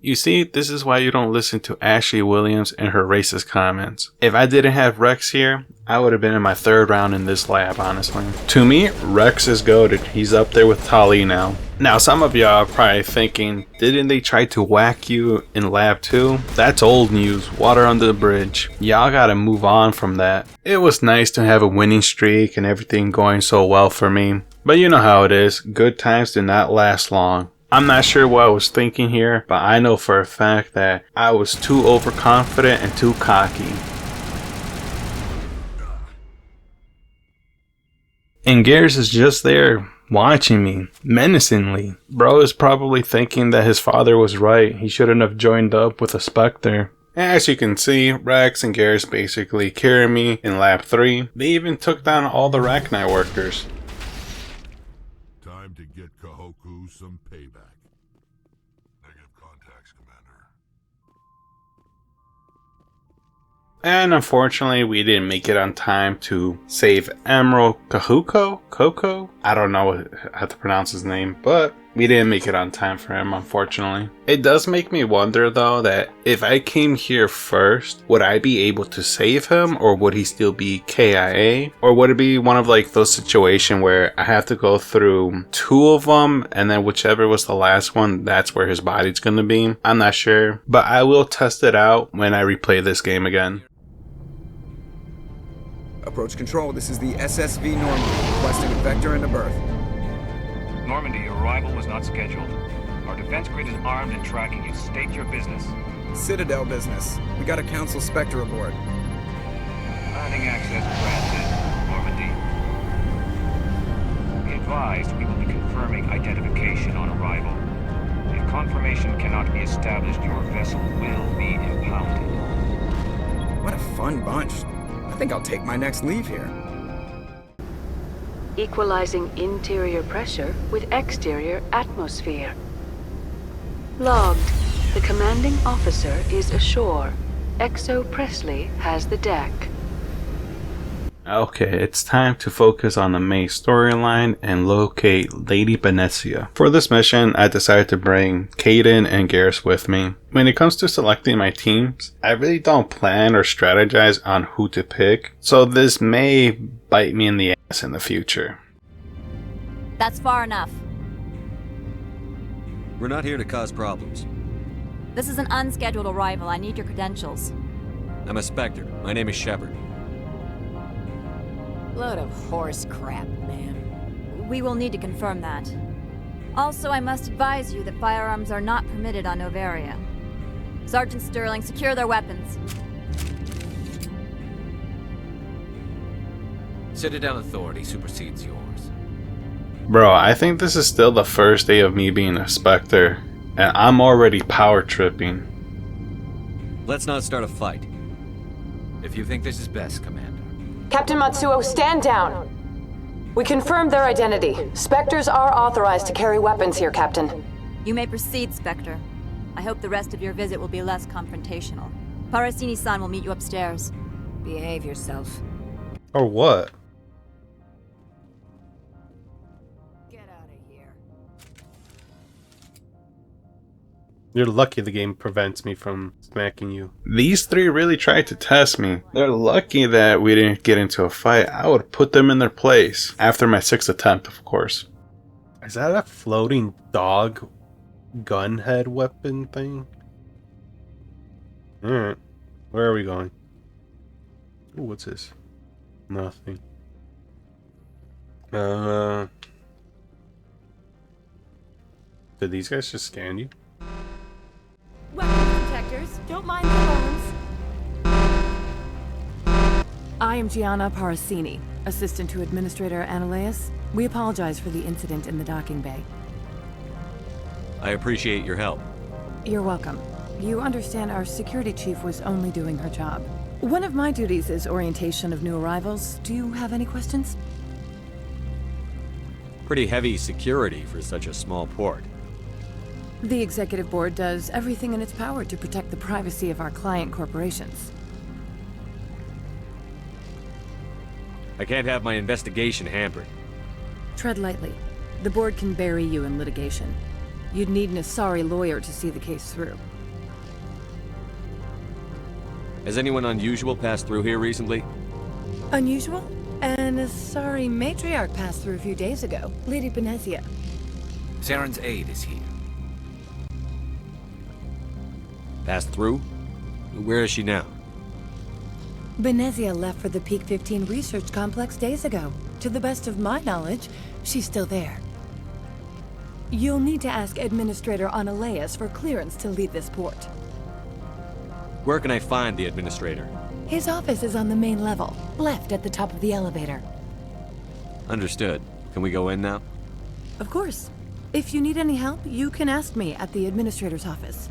You see, this is why you don't listen to Ashley Williams and her racist comments. If I didn't have Rex here, I would have been in my 3rd round in this lab, honestly. To me, Rex is goated. He's up there with Tali now. Now, some of y'all are probably thinking, didn't they try to whack you in lab 2? That's old news, water under the bridge. Y'all gotta move on from that. It was nice to have a winning streak and everything going so well for me. But you know how it is, good times do not last long. I'm not sure what I was thinking here, but I know for a fact that I was too overconfident and too cocky. And Garrus is just there, watching me, menacingly. Bro is probably thinking that his father was right. He shouldn't have joined up with a Spectre. As you can see, Rex and Garrus basically carry me in lab 3. They even took down all the Rachni workers.
Time to get Kahoku some payback. Negative contacts, Commander.
And unfortunately, we didn't make it on time to save Admiral Kahuko? Coco? I don't know how to pronounce his name, but We didn't make it on time for him, unfortunately. It does make me wonder though that if I came here first, would I be able to save him, or would he still be KIA? Or would it be one of like those situations where I have to go through 2 of them and then whichever was the last one, that's where his body's gonna be? I'm not sure, but I will test it out when I replay this game again.
Approach control, this is the SSV Normandy, requesting a vector and a berth.
Normandy, your arrival was not scheduled. Our defense grid is armed and tracking you. State your business.
Citadel business. We got a Council Spectre aboard.
Landing access granted, Normandy. Be advised, we will be confirming identification on arrival. If confirmation cannot be established, your vessel will be impounded.
What a fun bunch. I think I'll take my next leave here.
Equalizing interior pressure with exterior atmosphere. Logged. The commanding officer is ashore. Exo Presley has the deck.
Okay, it's time to focus on the main storyline and locate Lady Benezia. For this mission, I decided to bring Qui'in and Garrus with me. When it comes to selecting my teams, I really don't plan or strategize on who to pick, so this may bite me in the ass in the future.
That's far enough.
We're not here to cause problems.
This is an unscheduled arrival. I need your credentials.
I'm a Spectre. My name is Shepard.
Load of horse crap, man.
We will need to confirm that. Also, I must advise you that firearms are not permitted on Novaria. Sergeant Sterling, secure their weapons.
Citadel authority supersedes yours.
Bro, I think this is still the first day of me being a Spectre, and I'm already power tripping.
Let's not start a fight.
If you think this is best, Commander.
Captain Matsuo, stand down! We confirmed their identity. Spectres are authorized to carry weapons here, Captain.
You may proceed, Spectre. I hope the rest of your visit will be less confrontational. Parasini-san will meet you upstairs.
Behave yourself.
Or what? You're lucky the game prevents me from smacking you. These 3 really tried to test me. They're lucky that we didn't get into a fight. I would put them in their place. After my 6th attempt, of course. Is that a floating dog gunhead weapon thing? Alright. Where are we going? Ooh, what's this? Nothing. Did these guys just scan you?
Weapons detectors, don't mind the alarms. I am Gianna Parasini, assistant to Administrator Ananias. We apologize for the incident in the docking bay.
I appreciate your help.
You're welcome. You understand our security chief was only doing her job. One of my duties is orientation of new arrivals. Do you have any questions?
Pretty heavy security for such a small port.
The Executive Board does everything in its power to protect the privacy of our client corporations.
I can't have my investigation hampered.
Tread lightly. The Board can bury you in litigation. You'd need an Asari lawyer to see the case through.
Has anyone unusual passed through here recently?
Unusual? An Asari matriarch passed through a few days ago. Lady Benezia.
Saren's aide is here.
Passed through? Where is she now?
Benezia left for the Peak 15 research complex days ago. To the best of my knowledge, she's still there. You'll need to ask Administrator Ananias for clearance to leave this port.
Where can I find the Administrator?
His office is on the main level, left at the top of the elevator.
Understood. Can we go in now?
Of course. If you need any help, you can ask me at the Administrator's office.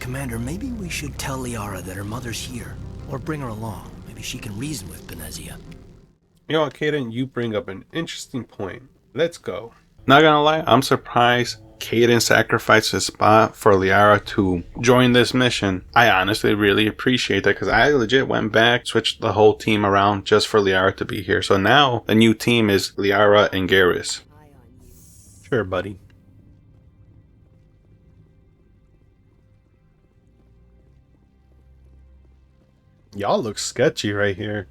Commander, maybe we should tell Liara that her mother's here. Or bring her along. Maybe she can reason with Benezia.
You know what, Qui'in? You bring up an interesting point. Let's go. Not gonna lie, I'm surprised Qui'in sacrificed his spot for Liara to join this mission. I honestly really appreciate that because I legit went back, switched the whole team around just for Liara to be here. So now the new team is Liara and Garrus. Sure, buddy. Y'all look sketchy right here.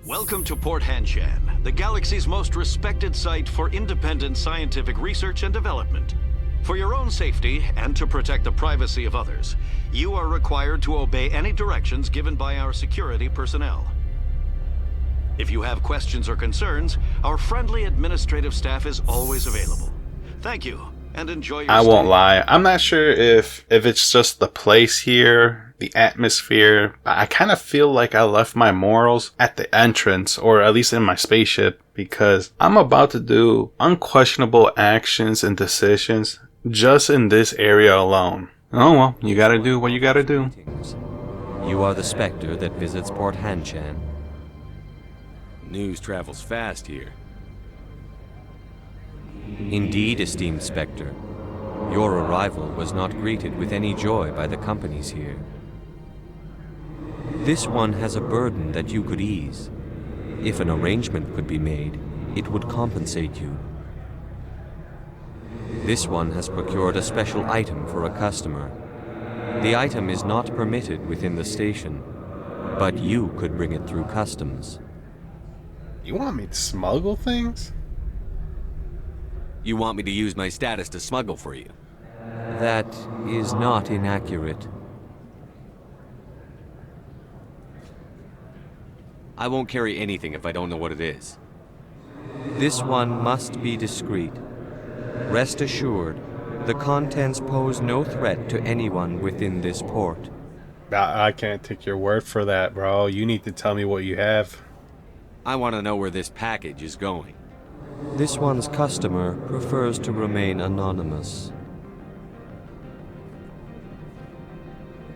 Welcome to Port Hanshan, the galaxy's most respected site for independent scientific research and development. For your own safety and to protect the privacy of others, you are required to obey any directions given by our security personnel. If you have questions or concerns, our friendly administrative staff is always available. Thank you, and enjoy your
I
stay.
won't lie. I'm not sure if it's just the place here, the atmosphere. I kind of feel like I left my morals at the entrance, or at least in my spaceship, because I'm about to do unquestionable actions and decisions just in this area alone. Oh well, you gotta do what you gotta do.
You are the Spectre that visits Port Hanshan. News travels fast here. Indeed, esteemed Spectre. Your arrival was not greeted with any joy by the companies here. This one has a burden that you could ease. If an arrangement could be made, it would compensate you. This one has procured a special item for a customer. The item is not permitted within the station, but you could bring it through customs.
You want me to smuggle things?
You want me to use my status to smuggle for you? That is not inaccurate. I won't carry anything if I don't know what it is. This one must be discreet. Rest assured, the contents pose no threat to anyone within this port.
I can't take your word for that, bro. You need to tell me what you have.
I want to know where this package is going.
This one's customer prefers to remain anonymous.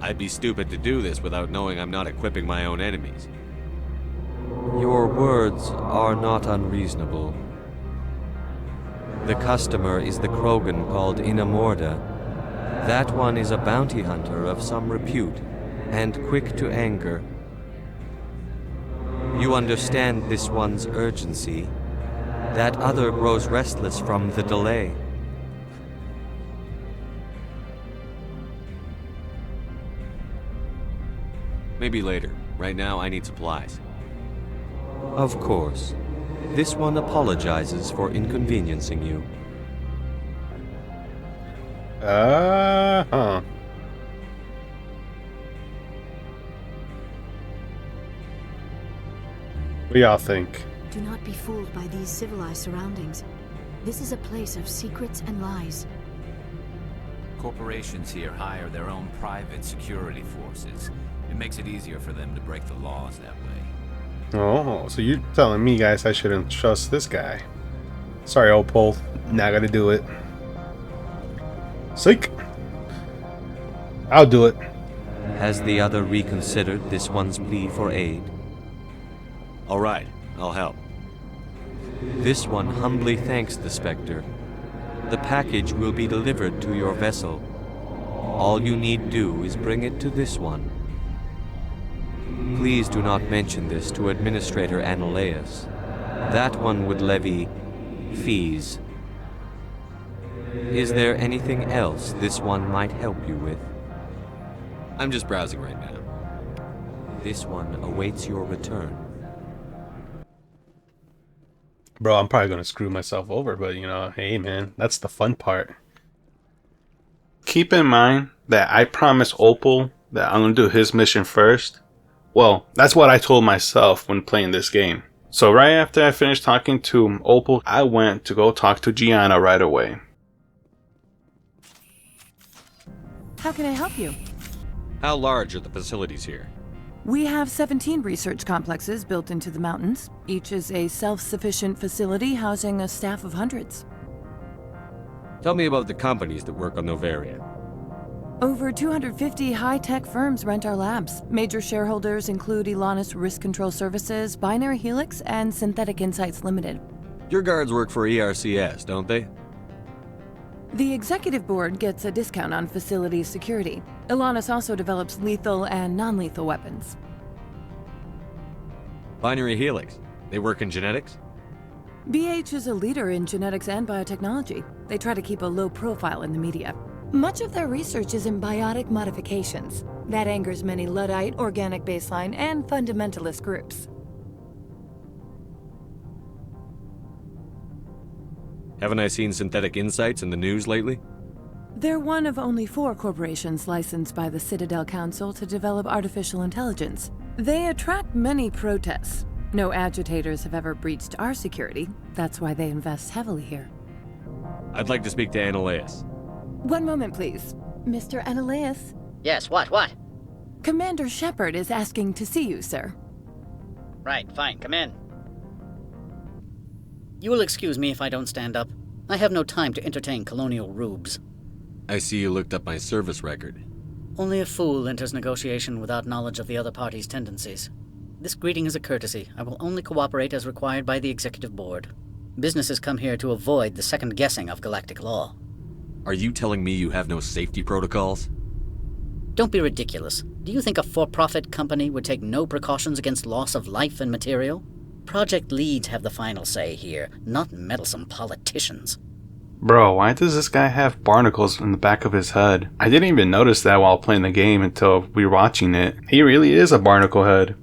I'd be stupid to do this without knowing I'm not equipping my own enemies.
Your words are not unreasonable. The customer is the Krogan called Inamorda. That one is a bounty hunter of some repute, and quick to anger. You understand this one's urgency. That other grows restless from the delay.
Maybe later. Right now, I need supplies.
Of course. This one apologizes for inconveniencing you.
Uh-huh. What do y'all think?
Do not be fooled by these civilized surroundings. This is a place of secrets and lies.
Corporations here hire their own private security forces. It makes it easier for them to break the laws that way.
Oh, so you're telling me, guys, I shouldn't trust this guy. Sorry, Opal. Not gonna do it. Psych. I'll do it.
Has the other reconsidered this one's plea for aid?
All right, I'll help.
This one humbly thanks the Spectre. The package will be delivered to your vessel. All you need do is bring it to this one. Please do not mention this to Administrator Analeas. That one would levy fees. Is there anything else this one might help you with?
I'm just browsing right now.
This one awaits your return.
Bro, I'm probably gonna screw myself over, but you know, hey man, that's the fun part. Keep in mind that I promised Opal that I'm gonna do his mission first. Well, that's what I told myself when playing this game. So right after I finished talking to Opal, I went to go talk to Gianna right away.
How can I help you?
How large are the facilities here?
We have 17 research complexes built into the mountains. Each is a self-sufficient facility housing a staff of hundreds.
Tell me about the companies that work on Novaria.
Over 250 high-tech firms rent our labs. Major shareholders include Elanus Risk Control Services, Binary Helix, and Synthetic Insights Limited.
Your guards work for ERCS, don't they?
The executive board gets a discount on facility security. Elanus also develops lethal and non-lethal weapons.
Binary Helix. They work in genetics?
BH is a leader in genetics and biotechnology. They try to keep a low profile in the media. Much of their research is in biotic modifications. That angers many Luddite, organic baseline, and fundamentalist groups.
Haven't I seen synthetic insights in the news lately?
They're one of only 4 corporations licensed by the Citadel Council to develop artificial intelligence. They attract many protests. No agitators have ever breached our security. That's why they invest heavily here.
I'd like to speak to Ananias.
One moment, please. Mr. Ananias?
Yes, what?
Commander Shepard is asking to see you, sir.
Right, fine, come in. You will excuse me if I don't stand up. I have no time to entertain colonial rubes.
I see you looked up my service record.
Only a fool enters negotiation without knowledge of the other party's tendencies. This greeting is a courtesy. I will only cooperate as required by the Executive Board. Businesses come here to avoid the second guessing of galactic law.
Are you telling me you have no safety protocols?
Don't be ridiculous. Do you think a for-profit company would take no precautions against loss of life and material? Project leads have the final say here, not meddlesome politicians.
Bro, why does this guy have barnacles in the back of his head? I didn't even notice that while playing the game until we were watching it. He really is a barnacle head.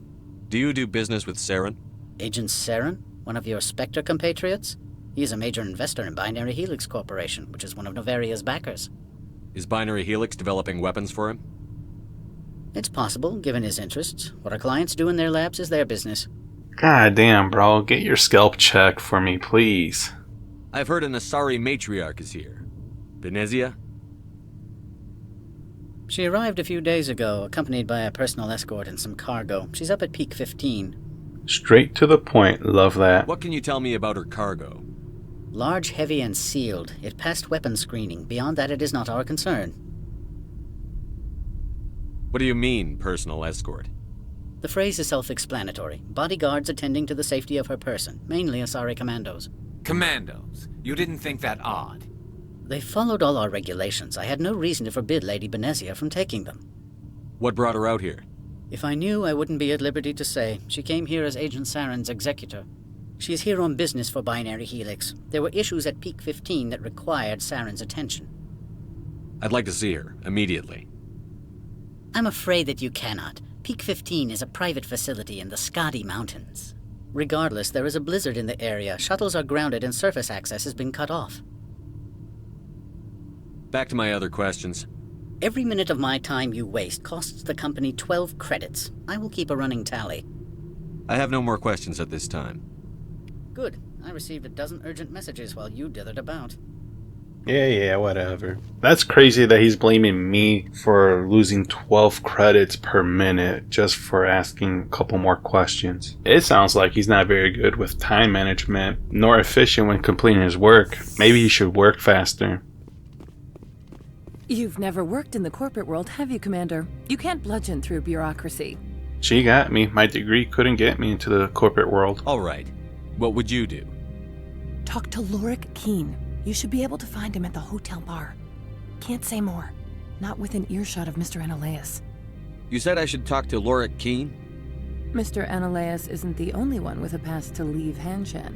Do you do business with Saren?
Agent Saren? One of your Spectre compatriots? He is a major investor in Binary Helix Corporation, which is one of Novaria's backers.
Is Binary Helix developing weapons for him?
It's possible, given his interests. What our clients do in their labs is their business.
God damn, bro. Get your scalp checked for me, please.
I've heard an Asari matriarch is here. Benezia?
She arrived a few days ago, accompanied by a personal escort and some cargo. She's up at Peak 15.
Straight to the point. Love that.
What can you tell me about her cargo?
Large, heavy, and sealed. It passed weapons screening. Beyond that, it is not our concern.
What do you mean, personal escort?
The phrase is self-explanatory. Bodyguards attending to the safety of her person, mainly Asari commandos.
Commandos? You didn't think that odd?
They followed all our regulations. I had no reason to forbid Lady Benezia from taking them.
What brought her out here?
If I knew, I wouldn't be at liberty to say. She came here as Agent Saren's executor. She is here on business for Binary Helix. There were issues at Peak 15 that required Saren's attention.
I'd like to see her, immediately.
I'm afraid that you cannot. Peak 15 is a private facility in the Skadi Mountains. Regardless, there is a blizzard in the area. Shuttles are grounded and surface access has been cut off.
Back to my other questions.
Every minute of my time you waste costs the company 12 credits. I will keep a running tally.
I have no more questions at this time.
Good. I received a dozen urgent messages while you dithered about.
Yeah, whatever. That's crazy that he's blaming me for losing 12 credits per minute just for asking a couple more questions. It sounds like he's not very good with time management, nor efficient when completing his work. Maybe he should work faster.
You've never worked in the corporate world, have you, Commander? You can't bludgeon through bureaucracy.
She got me. My degree couldn't get me into the corporate world.
All right. What would you do?
Talk to Lorik Qui'in. You should be able to find him at the hotel bar. Can't say more. Not within earshot of Mr. Ananias.
You said I should talk to Lorik Qui'in?
Mr. Ananias isn't the only one with a pass to leave Hanshan.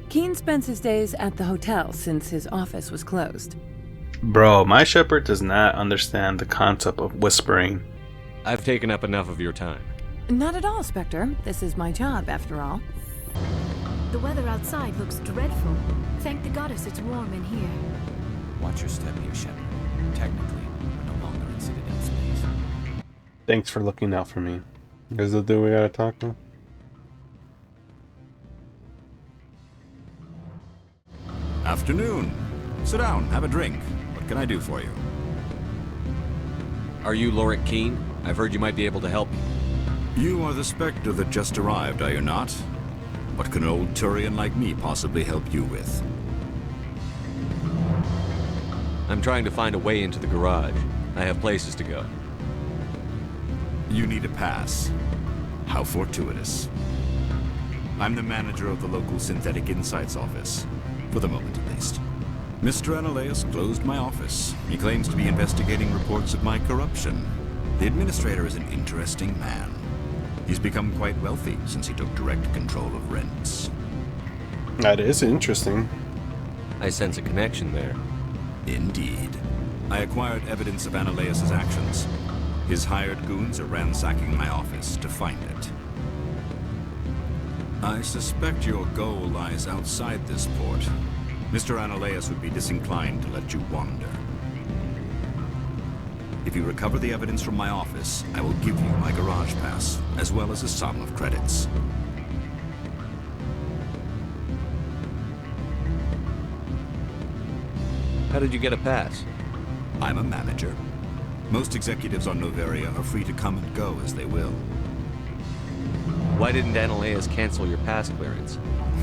Qui'in spends his days at the hotel since his office was closed.
Bro, my shepherd does not understand the concept of whispering.
I've taken up enough of your time.
Not at all, Spectre. This is my job, after all.
The weather outside looks dreadful. Thank the goddess it's warm in here.
Watch your step here, Shepard. Technically, we're no longer in Citadel space.
Thanks for looking out for me. Is the dude we gotta talk to?
Afternoon. Sit down, have a drink. What can I do for you?
Are you Lorik Qui'in? I've heard you might be able to help me.
You are the Spectre that just arrived, are you not? What can an old Turian like me possibly help you with?
I'm trying to find a way into the garage. I have places to go.
You need a pass. How fortuitous. I'm the manager of the local Synthetic Insights office. For the moment, at least. Mr. Ananias closed my office. He claims to be investigating reports of my corruption. The administrator is an interesting man. He's become quite wealthy since he took direct control of rents.
That is interesting.
I sense a connection there.
Indeed. I acquired evidence of Ananias' actions. His hired goons are ransacking my office to find it. I suspect your goal lies outside this port. Mr. Ananias would be disinclined to let you wander. If you recover the evidence from my office, I will give you my garage pass, as well as a sum of credits.
How did you get a pass?
I'm a manager. Most executives on Noveria are free to come and go as they will.
Why didn't Ananias cancel your pass clearance?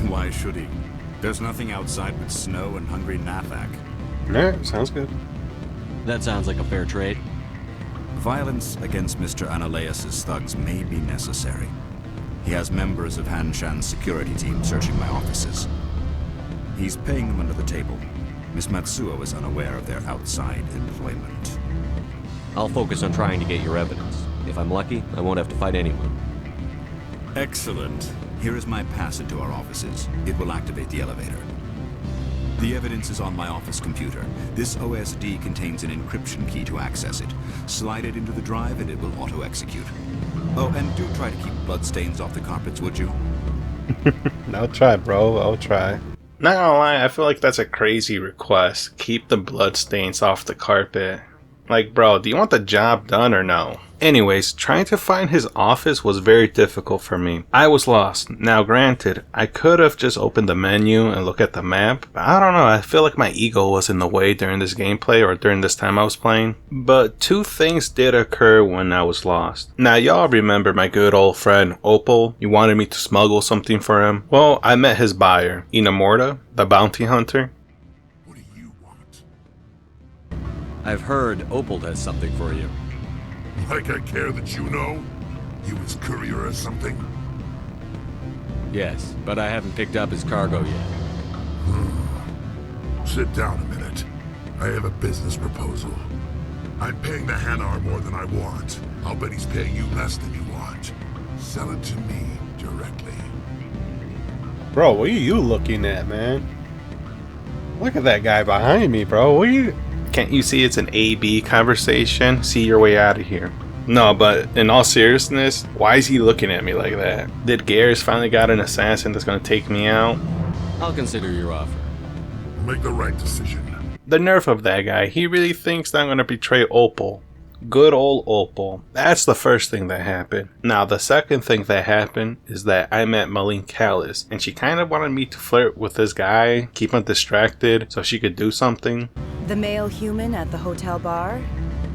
Why should he? There's nothing outside but snow and hungry Nathak.
Yeah, sounds good.
That sounds like a fair trade.
Violence against Mr. Ananias' thugs may be necessary. He has members of Han Shan's security team searching my offices. He's paying them under the table. Miss Matsuo is unaware of their outside employment.
I'll focus on trying to get your evidence. If I'm lucky, I won't have to fight anyone.
Excellent. Here is my pass into our offices. It will activate the elevator. The evidence is on my office computer. This OSD contains an encryption key to access it. Slide it into the drive and it will auto-execute. Oh, and do try to keep bloodstains off the carpets, would you?
I'll try, bro. I'll try. Not gonna lie, I feel like that's a crazy request. Keep the bloodstains off the carpet. Like, bro, do you want the job done or no? Anyways, trying to find his office was very difficult for me. I was lost. Now granted, I could have just opened the menu and looked at the map, but I don't know, I feel like my ego was in the way during this gameplay or during this time I was playing. But two things did occur when I was lost. Now y'all remember my good old friend Opal? He wanted me to smuggle something for him. Well, I met his buyer, Inamorta, the bounty hunter.
I've heard Opal has something for you.
Like I care that you know? He was courier or something?
Yes, but I haven't picked up his cargo yet.
Sit down a minute. I have a business proposal. I'm paying the Hanar more than I want. I'll bet he's paying you less than you want. Sell it to me directly.
Bro, what are you looking at, man? Look at that guy behind me, bro. What are you... Can't you see it's an A-B conversation? See your way out of here. No, but in all seriousness, why is he looking at me like that? Did Garrus finally got an assassin that's gonna take me out?
I'll consider your offer.
Make the right decision.
The nerve of that guy. He really thinks that I'm gonna betray Opal. Good old Opal. That's the first thing that happened. Now, the second thing that happened is that I met Malene Callis, and she kind of wanted me to flirt with this guy, keep him distracted so she could do something.
The male human at the hotel bar?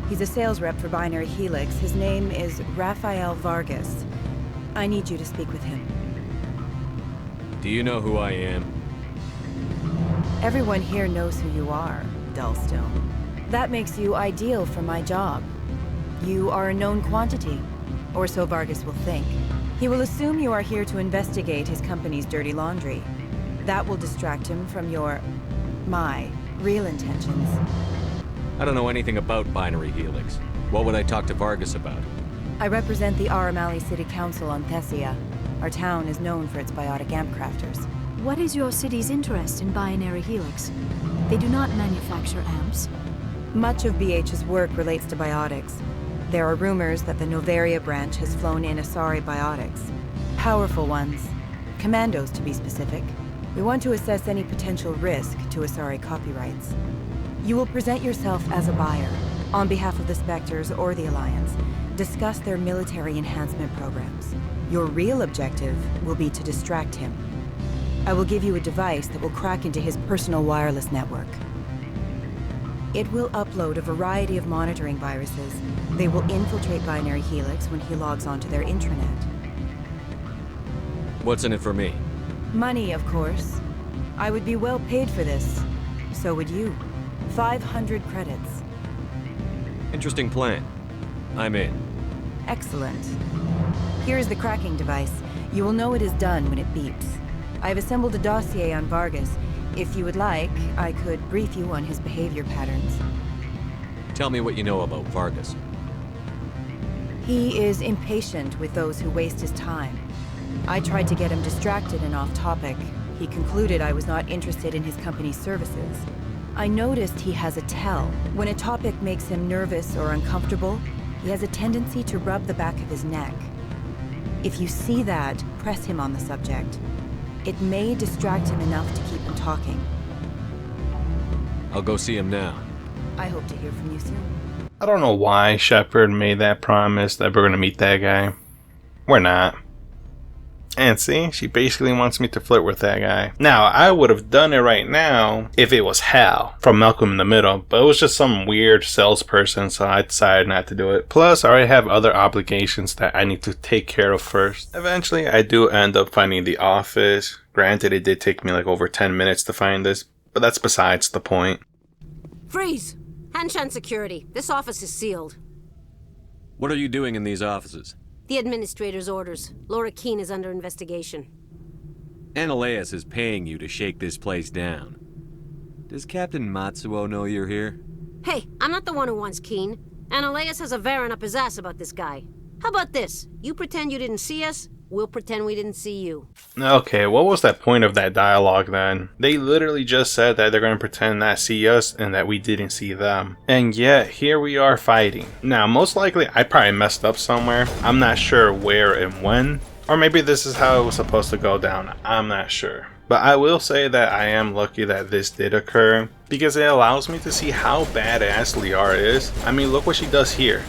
He's a sales rep for Binary Helix. His name is Rafael Vargas. I need you to speak with him.
Do you know who I am?
Everyone here knows who you are, Dullstone. That makes you ideal for my job. You are a known quantity, or so Vargas will think. He will assume you are here to investigate his company's dirty laundry. That will distract him from my real intentions.
I don't know anything about Binary Helix. What would I talk to Vargas about?
I represent the Aramali City Council on Thessia. Our town is known for its biotic amp crafters.
What is your city's interest in Binary Helix? They do not manufacture amps.
Much of BH's work relates to biotics. There are rumors that the Noveria branch has flown in Asari biotics. Powerful ones. Commandos, to be specific. We want to assess any potential risk to Asari copyrights. You will present yourself as a buyer, on behalf of the Spectres or the Alliance. Discuss their military enhancement programs. Your real objective will be to distract him. I will give you a device that will crack into his personal wireless network. It will upload a variety of monitoring viruses. They will infiltrate Binary Helix when he logs onto their intranet.
What's in it for me?
Money, of course. I would be well paid for this. So would you. 500 credits.
Interesting plan. I'm in.
Excellent. Here is the cracking device. You will know it is done when it beeps. I've assembled a dossier on Vargas. If you would like, I could brief you on his behavior patterns.
Tell me what you know about Vargas.
He is impatient with those who waste his time. I tried to get him distracted and off topic, He concluded I was not interested in his company's services. I noticed he has a tell. When a topic makes him nervous or uncomfortable, he has a tendency to rub the back of his neck. If you see that, press him on the subject. It may distract him enough to keep him talking.
I'll go see him now.
I hope to hear from you soon.
I don't know why Shepard made that promise that we're going to meet that guy. We're not. And see, she basically wants me to flirt with that guy. Now, I would have done it right now if it was Hal from Malcolm in the Middle, but it was just some weird salesperson, so I decided not to do it. Plus, I already have other obligations that I need to take care of first. Eventually, I do end up finding the office. Granted, it did take me like over 10 minutes to find this, but that's besides the point.
Freeze! Hanshan security. This office is sealed.
What are you doing in these offices?
The administrator's orders. Lorik Qui'in is under investigation.
Analeus is paying you to shake this place down. Does Captain Matsuo know you're here?
Hey, I'm not the one who wants Qui'in. Analeus has a Varen up his ass about this guy. How about this? You pretend you didn't see us, we'll pretend we didn't see you.
Okay, what was that point of that dialogue then? They literally just said that they're going to pretend not see us and that we didn't see them. And yet, here we are fighting. Now, most likely, I probably messed up somewhere. I'm not sure where and when. Or maybe this is how it was supposed to go down. I'm not sure. But I will say that I am lucky that this did occur, because it allows me to see how badass Liara is. I mean, look what she does here.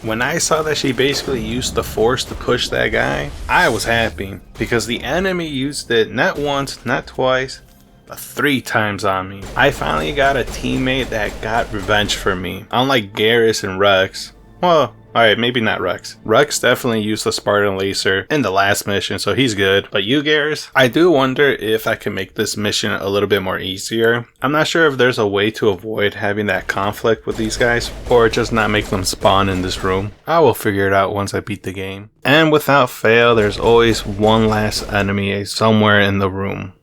When I saw that she basically used the force to push that guy, I was happy, because the enemy used it not once, not twice, but 3 times on me. I finally got a teammate that got revenge for me, unlike Garrus and Rex. Well, alright, maybe not Rex. Rex definitely used the Spartan Laser in the last mission, so he's good. But you, Garrus, I do wonder if I can make this mission a little bit more easier. I'm not sure if there's a way to avoid having that conflict with these guys, or just not make them spawn in this room. I will figure it out once I beat the game. And without fail, there's always one last enemy somewhere in the room.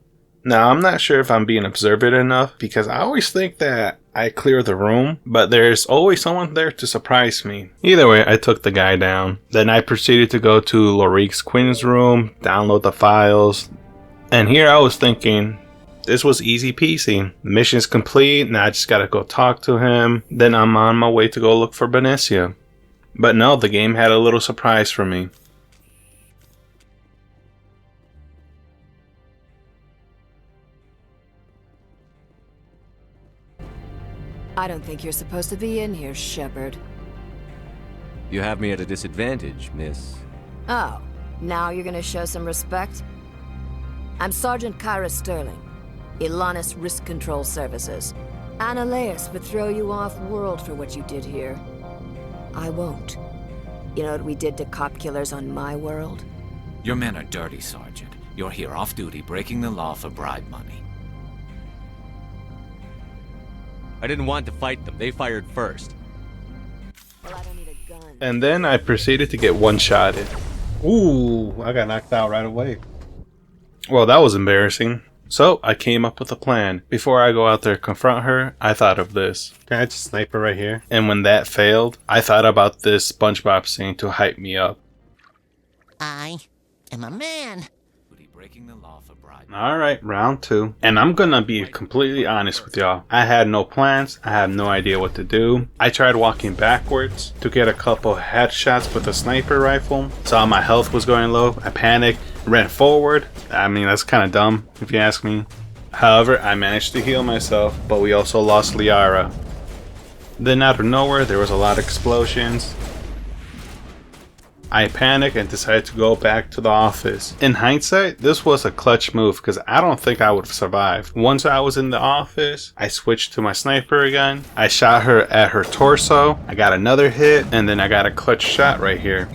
Now, I'm not sure if I'm being observant enough, because I always think that I clear the room, but there's always someone there to surprise me. Either way, I took the guy down. Then I proceeded to go to Lorik Qui'in's room, download the files, and here I was thinking, this was easy peasy. Mission's complete, now I just gotta go talk to him, then I'm on my way to go look for Benezia. But no, the game had a little surprise for me.
I don't think you're supposed to be in here, Shepard.
You have me at a disadvantage, miss.
Oh, now you're gonna show some respect? I'm Sergeant Kyra Sterling, Ilanis Risk Control Services. Analeus would throw you off-world for what you did here. I won't. You know what we did to cop killers on my world?
Your men are dirty, Sergeant. You're here off-duty, breaking the law for bribe money. I didn't want to fight them. They fired first.
Well, I don't need a gun.
And then I proceeded to get one-shotted. Ooh, I got knocked out right away. Well, that was embarrassing. So, I came up with a plan. Before I go out there and confront her, I thought of this. Can I just snipe her right here? And when that failed, I thought about this SpongeBob scene to hype me up.
I am a man.
Breaking the law for bribe.
Alright, round 2. And I'm gonna be completely honest with y'all. I had no plans. I have no idea what to do. I tried walking backwards to get a couple headshots with a sniper rifle. Saw my health was going low. I panicked, ran forward. I mean, that's kind of dumb if you ask me. However, I managed to heal myself, but we also lost Liara. Then out of nowhere, there was a lot of explosions. I panicked and decided to go back to the office. In hindsight, this was a clutch move because I don't think I would have survived. Once I was in the office, I switched to my sniper again. I shot her at her torso. I got another hit, and then I got a clutch shot right here.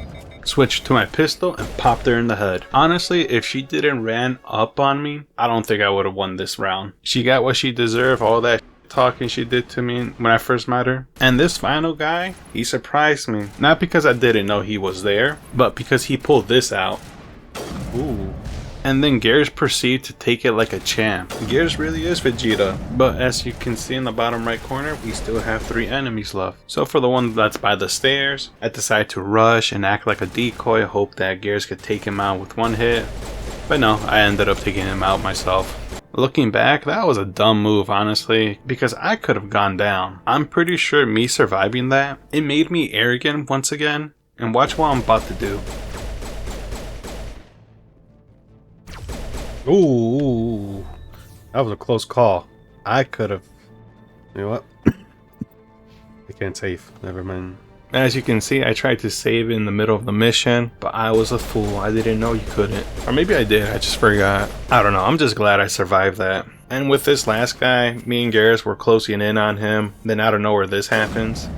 Switched to my pistol and popped her in the head. Honestly, if she didn't ran up on me, I don't think I would have won this round. She got what she deserved, all that talking she did to me when I first met her. And this final guy, he surprised me. Not because I didn't know he was there, but because he pulled this out. Ooh. And then Gears proceeded to take it like a champ. Gears really is Vegeta. But as you can see in the bottom right corner, we still have 3 enemies left. So for the one that's by the stairs, I decided to rush and act like a decoy, hope that Gears could take him out with 1 hit. But no, I ended up taking him out myself. Looking back, that was a dumb move, honestly, because I could have gone down. I'm pretty sure me surviving that, it made me arrogant once again. And watch what I'm about to do. Ooh, that was a close call. I could have. You know what? I can't save. Never mind. As you can see, I tried to save in the middle of the mission, but I was a fool. I didn't know you couldn't. Or maybe I did, I just forgot. I don't know, I'm just glad I survived that. And with this last guy, me and Garrus were closing in on him. Then out of nowhere this happens.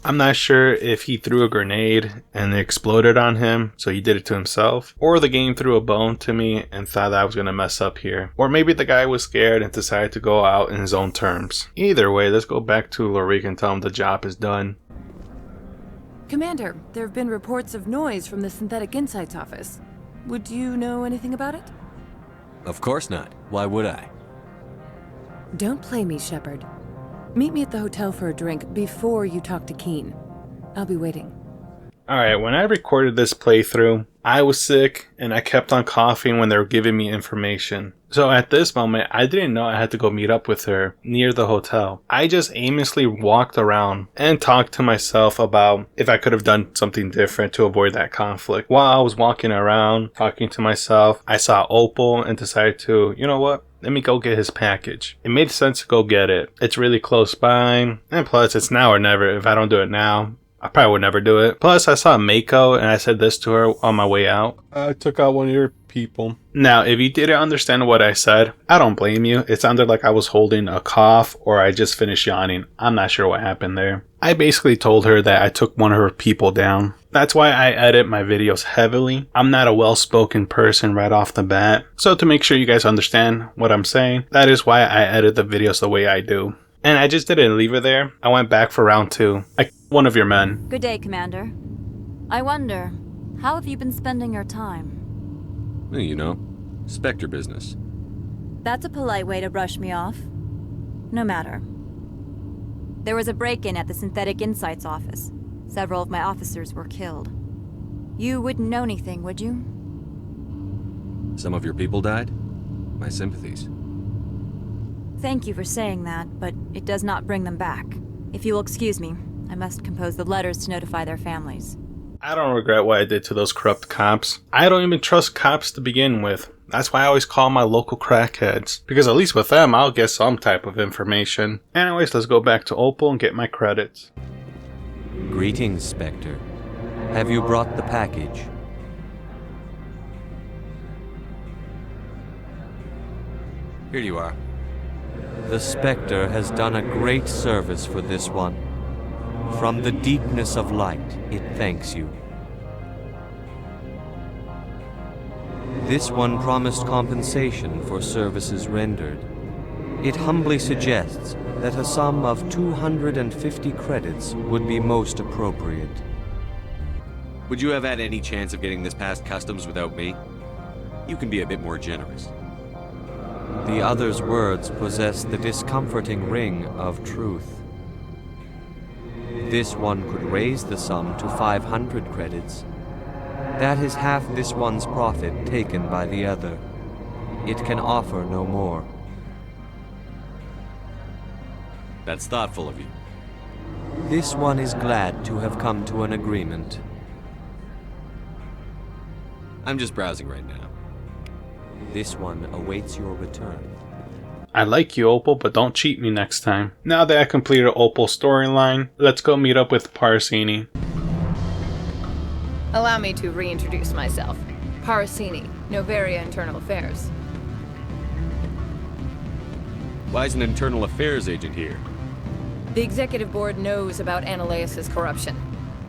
I'm not sure if he threw a grenade and it exploded on him, so he did it to himself, or the game threw a bone to me and thought I was going to mess up here. Or maybe the guy was scared and decided to go out in his own terms. Either way, let's go back to Lorik and tell him the job is done.
Commander, there have been reports of noise from the Synthetic Insights office. Would you know anything about it?
Of course not. Why would I?
Don't play me, Shepard. Meet me at the hotel for a drink before you talk to Qui'in. I'll be waiting.
Alright, when I recorded this playthrough, I was sick and I kept on coughing when they were giving me information. So at this moment, I didn't know I had to go meet up with her near the hotel. I just aimlessly walked around and talked to myself about if I could have done something different to avoid that conflict. While I was walking around, talking to myself, I saw Opal and decided to, you know what? Let me go get his package. It made sense to go get it. It's really close by, and plus it's now or never. If I don't do it now, I probably would never do it. Plus I saw Mako and I said this to her on my way out. I took out one of your people. Now, if you didn't understand what I said, I don't blame you. It sounded like I was holding a cough or I just finished yawning. I'm not sure what happened there. I basically told her that I took one of her people down. That's why I edit my videos heavily. I'm not a well-spoken person right off the bat. So to make sure you guys understand what I'm saying, that is why I edit the videos the way I do. And I just didn't leave her there. I went back for round 2. I killed one of your men.
Good day, Commander. I wonder, how have you been spending your time?
You know, Spectre business.
That's a polite way to brush me off. No matter. There was a break-in at the Synthetic Insights office. Several of my officers were killed. You wouldn't know anything, would you?
Some of your people died? My sympathies.
Thank you for saying that, but it does not bring them back. If you will excuse me, I must compose the letters to notify their families.
I don't regret what I did to those corrupt cops. I don't even trust cops to begin with. That's why I always call my local crackheads. Because at least with them, I'll get some type of information. Anyways, let's go back to Opal and get my credits.
Greetings, Spectre. Have you brought the package? Here you are. The Spectre has done a great service for this one. From the deepness of light, it thanks you. This one promised compensation for services rendered. It humbly suggests that a sum of 250 credits would be most appropriate. Would you have had any chance of getting this past customs without me? You can be a bit more generous. The other's words possess the discomforting ring of truth. This one could raise the sum to 500 credits. That is half this one's profit taken by the other. It can offer no more. That's thoughtful of you. This one is glad to have come to an agreement. I'm just browsing right now. This one awaits your return.
I like you, Opal, but don't cheat me next time. Now that I completed Opal's storyline, let's go meet up with Parasini.
Allow me to reintroduce myself. Parasini, Noveria Internal Affairs.
Why is an internal affairs agent here?
The executive board knows about Ananias' corruption.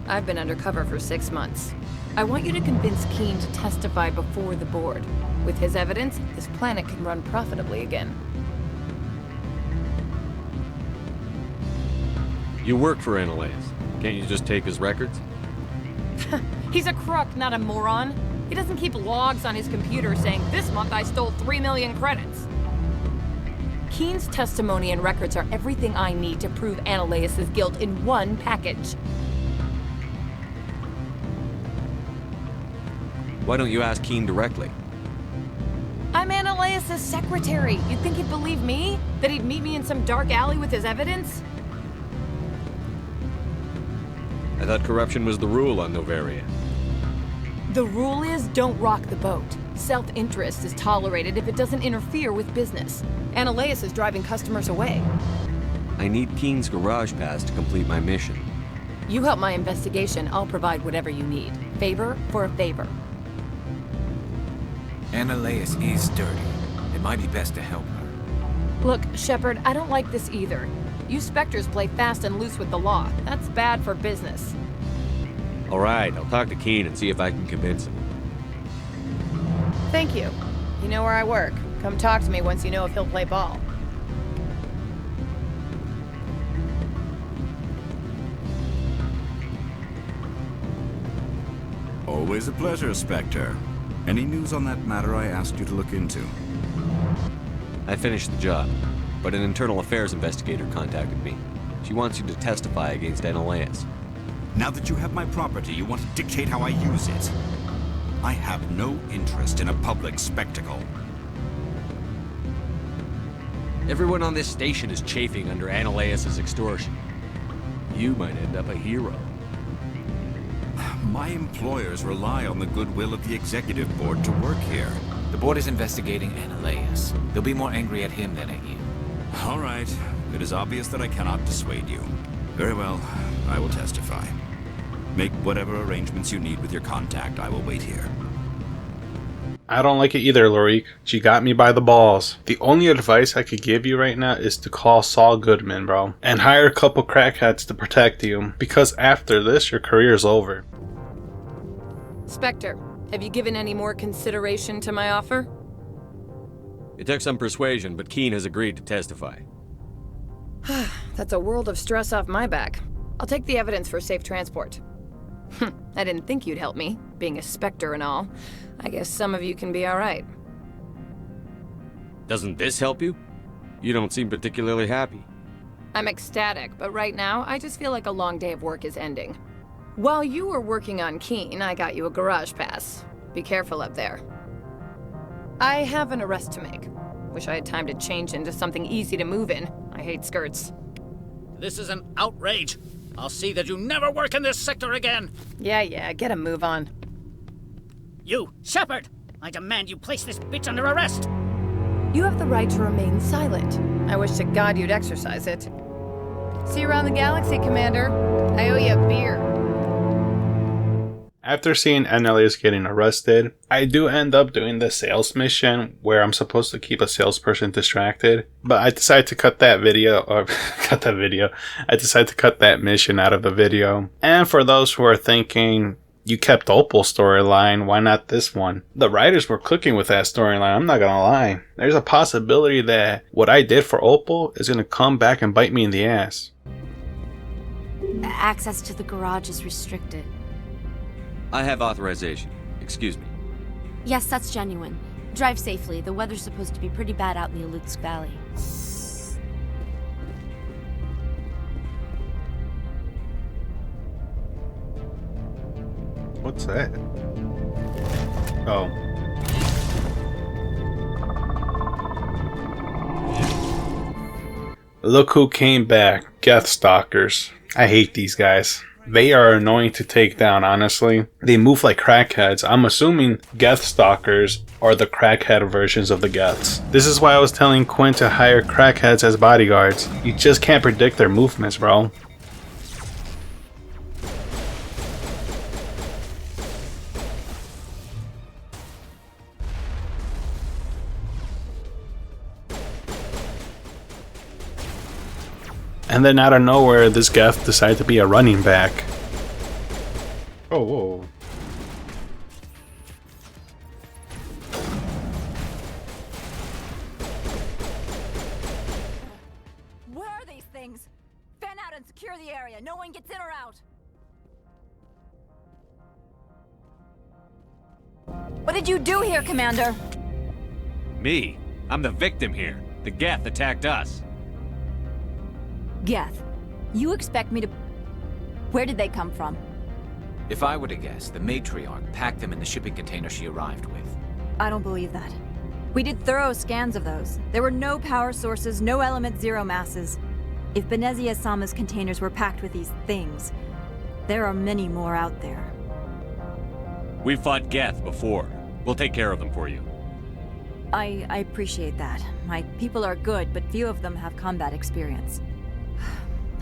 I've been undercover for 6 months. I want you to convince Qui'in to testify before the board. With his evidence, this planet can run profitably again.
You work for Ananias. Can't you just take his records?
He's a crook, not a moron. He doesn't keep logs on his computer saying, this month I stole 3 million credits. Qui'in's testimony and records are everything I need to prove Analeus' guilt in one package.
Why don't you ask Qui'in directly?
I'm Analeus' secretary. You'd think he'd believe me? That he'd meet me in some dark alley with his evidence?
I thought corruption was the rule on Noveria.
The rule is, don't rock the boat. Self-interest is tolerated if it doesn't interfere with business. Analeus is driving customers away.
I need Qui'in's garage pass to complete my mission.
You help my investigation, I'll provide whatever you need. Favor for a favor.
Analeus is dirty. It might be best to help her.
Look, Shepard, I don't like this either. You Spectres play fast and loose with the law. That's bad for business.
Alright, I'll talk to Qui'in and see if I can convince him.
Thank you. You know where I work. Come talk to me once you know if he'll play ball.
Always a pleasure, Spectre. Any news on that matter I asked you to look into?
I finished the job, but an internal affairs investigator contacted me. She wants you to testify against Analeus.
Now that you have my property, you want to dictate how I use it. I have no interest in a public spectacle.
Everyone on this station is chafing under Analeus' extortion. You might end up a hero.
My employers rely on the goodwill of the executive board to work here.
The board is investigating Analeus. They'll be more angry at him than at you.
All right. It is obvious that I cannot dissuade you. Very well. I will testify. Make whatever arrangements you need with your contact. I will wait here.
I don't like it either, Lorik. She got me by the balls. The only advice I could give you right now is to call Saul Goodman, bro. And hire a couple crackheads to protect you. Because after this, your career's over.
Spectre, have you given any more consideration to my offer?
It took some persuasion, but Qui'in has agreed to testify.
That's a world of stress off my back. I'll take the evidence for safe transport. I didn't think you'd help me, being a Spectre and all. I guess some of you can be alright.
Doesn't this help you? You don't seem particularly happy.
I'm ecstatic, but right now, I just feel like a long day of work is ending. While you were working on Qui'in, I got you a garage pass. Be careful up there. I have an arrest to make. Wish I had time to change into something easy to move in. I hate skirts.
This is an outrage. I'll see that you never work in this sector again.
Yeah, get a move on.
You, Shepard! I demand you place this bitch under arrest!
You have the right to remain silent. I wish to God you'd exercise it. See you around the galaxy, Commander. I owe you a beer.
After seeing Analeus getting arrested, I do end up doing the sales mission where I'm supposed to keep a salesperson distracted, but I decided to cut that mission out of the video. And for those who are thinking, you kept Opal's storyline, why not this one? The writers were cooking with that storyline, I'm not gonna lie. There's a possibility that what I did for Opal is gonna come back and bite me in the ass.
Access to the garage is restricted.
I have authorization. Excuse me.
Yes, that's genuine. Drive safely. The weather's supposed to be pretty bad out in the Alutsk Valley.
What's that? Oh. Look who came back. Geth Stalkers. I hate these guys. They are annoying to take down, honestly. They move like crackheads. I'm assuming Geth Stalkers are the crackhead versions of the Geths. This is why I was telling Qui'in to hire crackheads as bodyguards. You just can't predict their movements, bro. And then out of nowhere, this Geth decided to be a running back. Oh, whoa.
Where are these things? Fan out and secure the area. No one gets in or out. What did you do here, Commander?
Me? I'm the victim here. The Geth attacked us.
Geth, you expect me to... Where did they come from?
If I were to guess, the matriarch packed them in the shipping container she arrived with.
I don't believe that. We did thorough scans of those. There were no power sources, no element zero masses. If Benezia-sama's containers were packed with these things, there are many more out there.
We've fought Geth before. We'll take care of them for you.
I appreciate that. My people are good, but few of them have combat experience.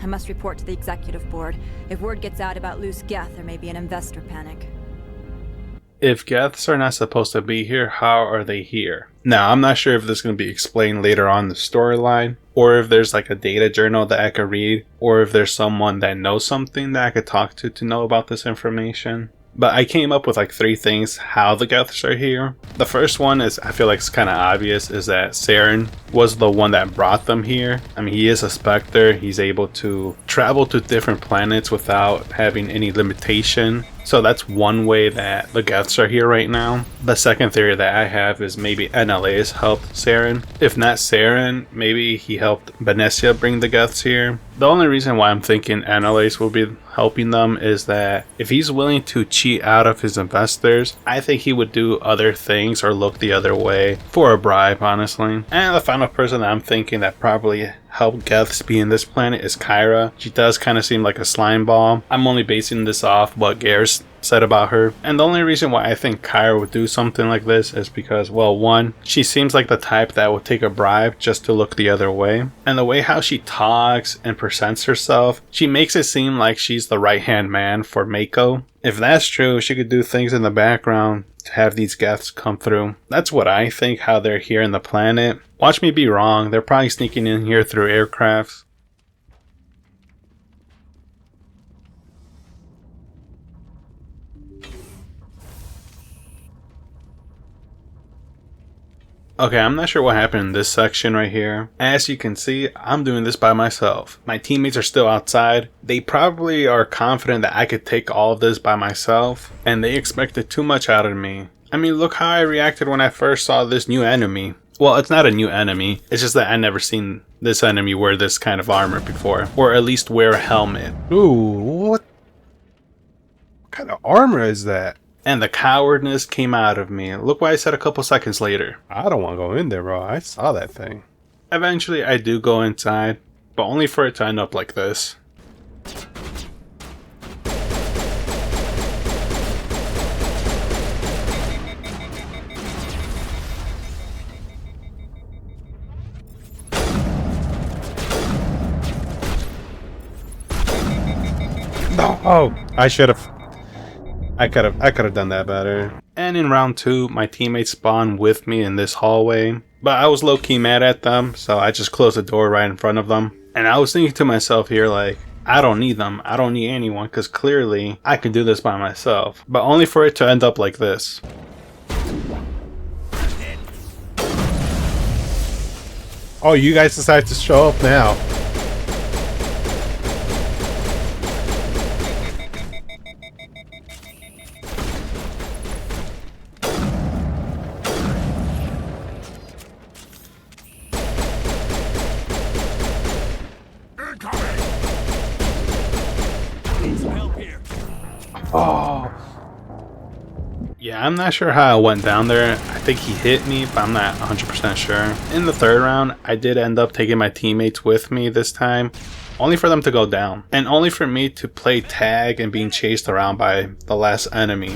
I must report to the executive board. If word gets out about loose Geth, there may be an investor panic.
If Geths are not supposed to be here, how are they here? Now, I'm not sure if this is going to be explained later on in the storyline, or if there's like a data journal that I could read, or if there's someone that knows something that I could talk to know about this information. But I came up with like 3 things how the Geths are here. The first one is, I feel like it's kind of obvious, is that Saren was the one that brought them here. I mean, he is a Spectre. He's able to travel to different planets without having any limitation. So that's one way that the Geths are here right now. The second theory that I have is maybe Annihilus helped Saren. If not Saren, maybe he helped Benezia bring the Geths here. The only reason why I'm thinking Annihilus will be helping them is that if he's willing to cheat out of his investors, I think he would do other things or look the other way for a bribe, honestly. And the final person that I'm thinking that probably helped Geths be in this planet is Kyra. She does kind of seem like a slime ball. I'm only basing this off what Garrus said about her. And the only reason why I think Kyra would do something like this is because, well, one, she seems like the type that would take a bribe just to look the other way. And the way how she talks and presents herself, she makes it seem like she's the right-hand man for Mako. If that's true, she could do things in the background to have these Geths come through. That's what I think, how they're here in the planet. Watch me be wrong, they're probably sneaking in here through aircrafts. Okay, I'm not sure what happened in this section right here. As you can see, I'm doing this by myself. My teammates are still outside. They probably are confident that I could take all of this by myself, and they expected too much out of me. I mean, look how I reacted when I first saw this new enemy. Well, it's not a new enemy, it's just that I never seen this enemy wear this kind of armor before, or at least wear a helmet.
Ooh, what kind of armor is that?
And the cowardness came out of me. Look what I said a couple seconds later.
I don't want to go in there, bro. I saw that thing.
Eventually, I do go inside, but only for it to end up like this.
No! Oh, I should have. I could have done that better.
And in round 2, my teammates spawned with me in this hallway. But I was low-key mad at them, so I just closed the door right in front of them. And I was thinking to myself here, like, I don't need them. I don't need anyone, because clearly I can do this by myself. But only for it to end up like this.
Oh, you guys decided to show up now.
Oh. Yeah, I'm not sure how I went down there. I think he hit me, but I'm not 100% sure. In the third round, I did end up taking my teammates with me this time, only for them to go down, and only for me to play tag and being chased around by the last enemy.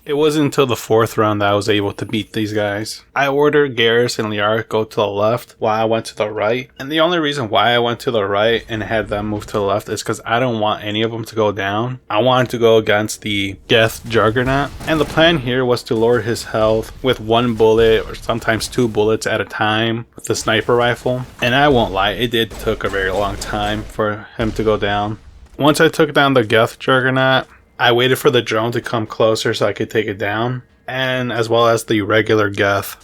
It wasn't until the 4th round that I was able to beat these guys. I ordered Garrus and Liara go to the left while I went to the right. And the only reason why I went to the right and had them move to the left is because I don't want any of them to go down. I wanted to go against the Geth Juggernaut. And the plan here was to lower his health with 1 bullet or sometimes 2 bullets at a time with the sniper rifle. And I won't lie, it did took a very long time for him to go down. Once I took down the Geth Juggernaut, I waited for the drone to come closer so I could take it down, and as well as the regular Geth.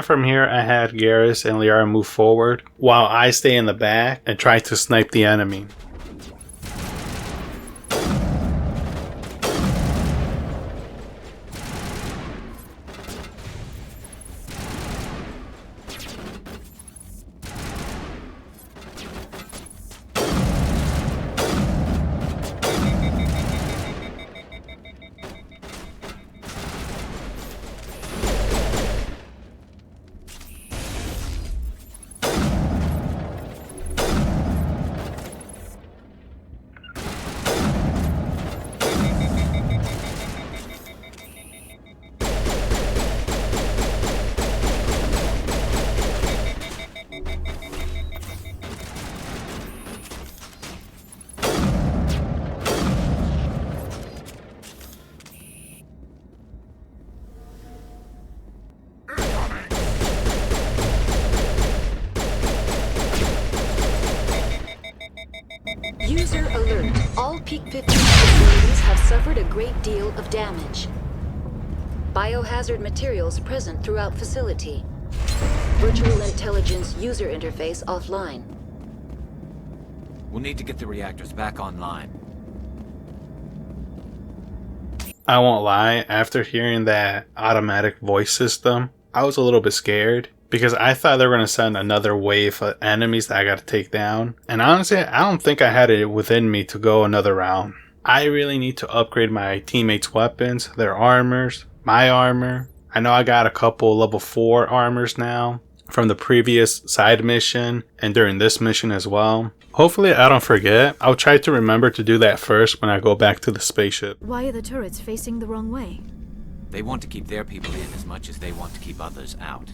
from here, I had Garrus and Liara move forward while I stay in the back and try to snipe the enemy.
User alert. All Peak 15 facilities have suffered a great deal of damage. Biohazard materials present throughout facility. Virtual intelligence user interface offline.
We'll need to get the reactors back online.
I won't lie, after hearing that automatic voice system, I was a little bit scared. Because I thought they were going to send another wave of enemies that I got to take down. And honestly, I don't think I had it within me to go another round. I really need to upgrade my teammates' weapons, their armors, my armor. I know I got a couple level 4 armors now from the previous side mission and during this mission as well. Hopefully I don't forget. I'll try to remember to do that first when I go back to the spaceship.
Why are the turrets facing the wrong way?
They want to keep their people in as much as they want to keep others out.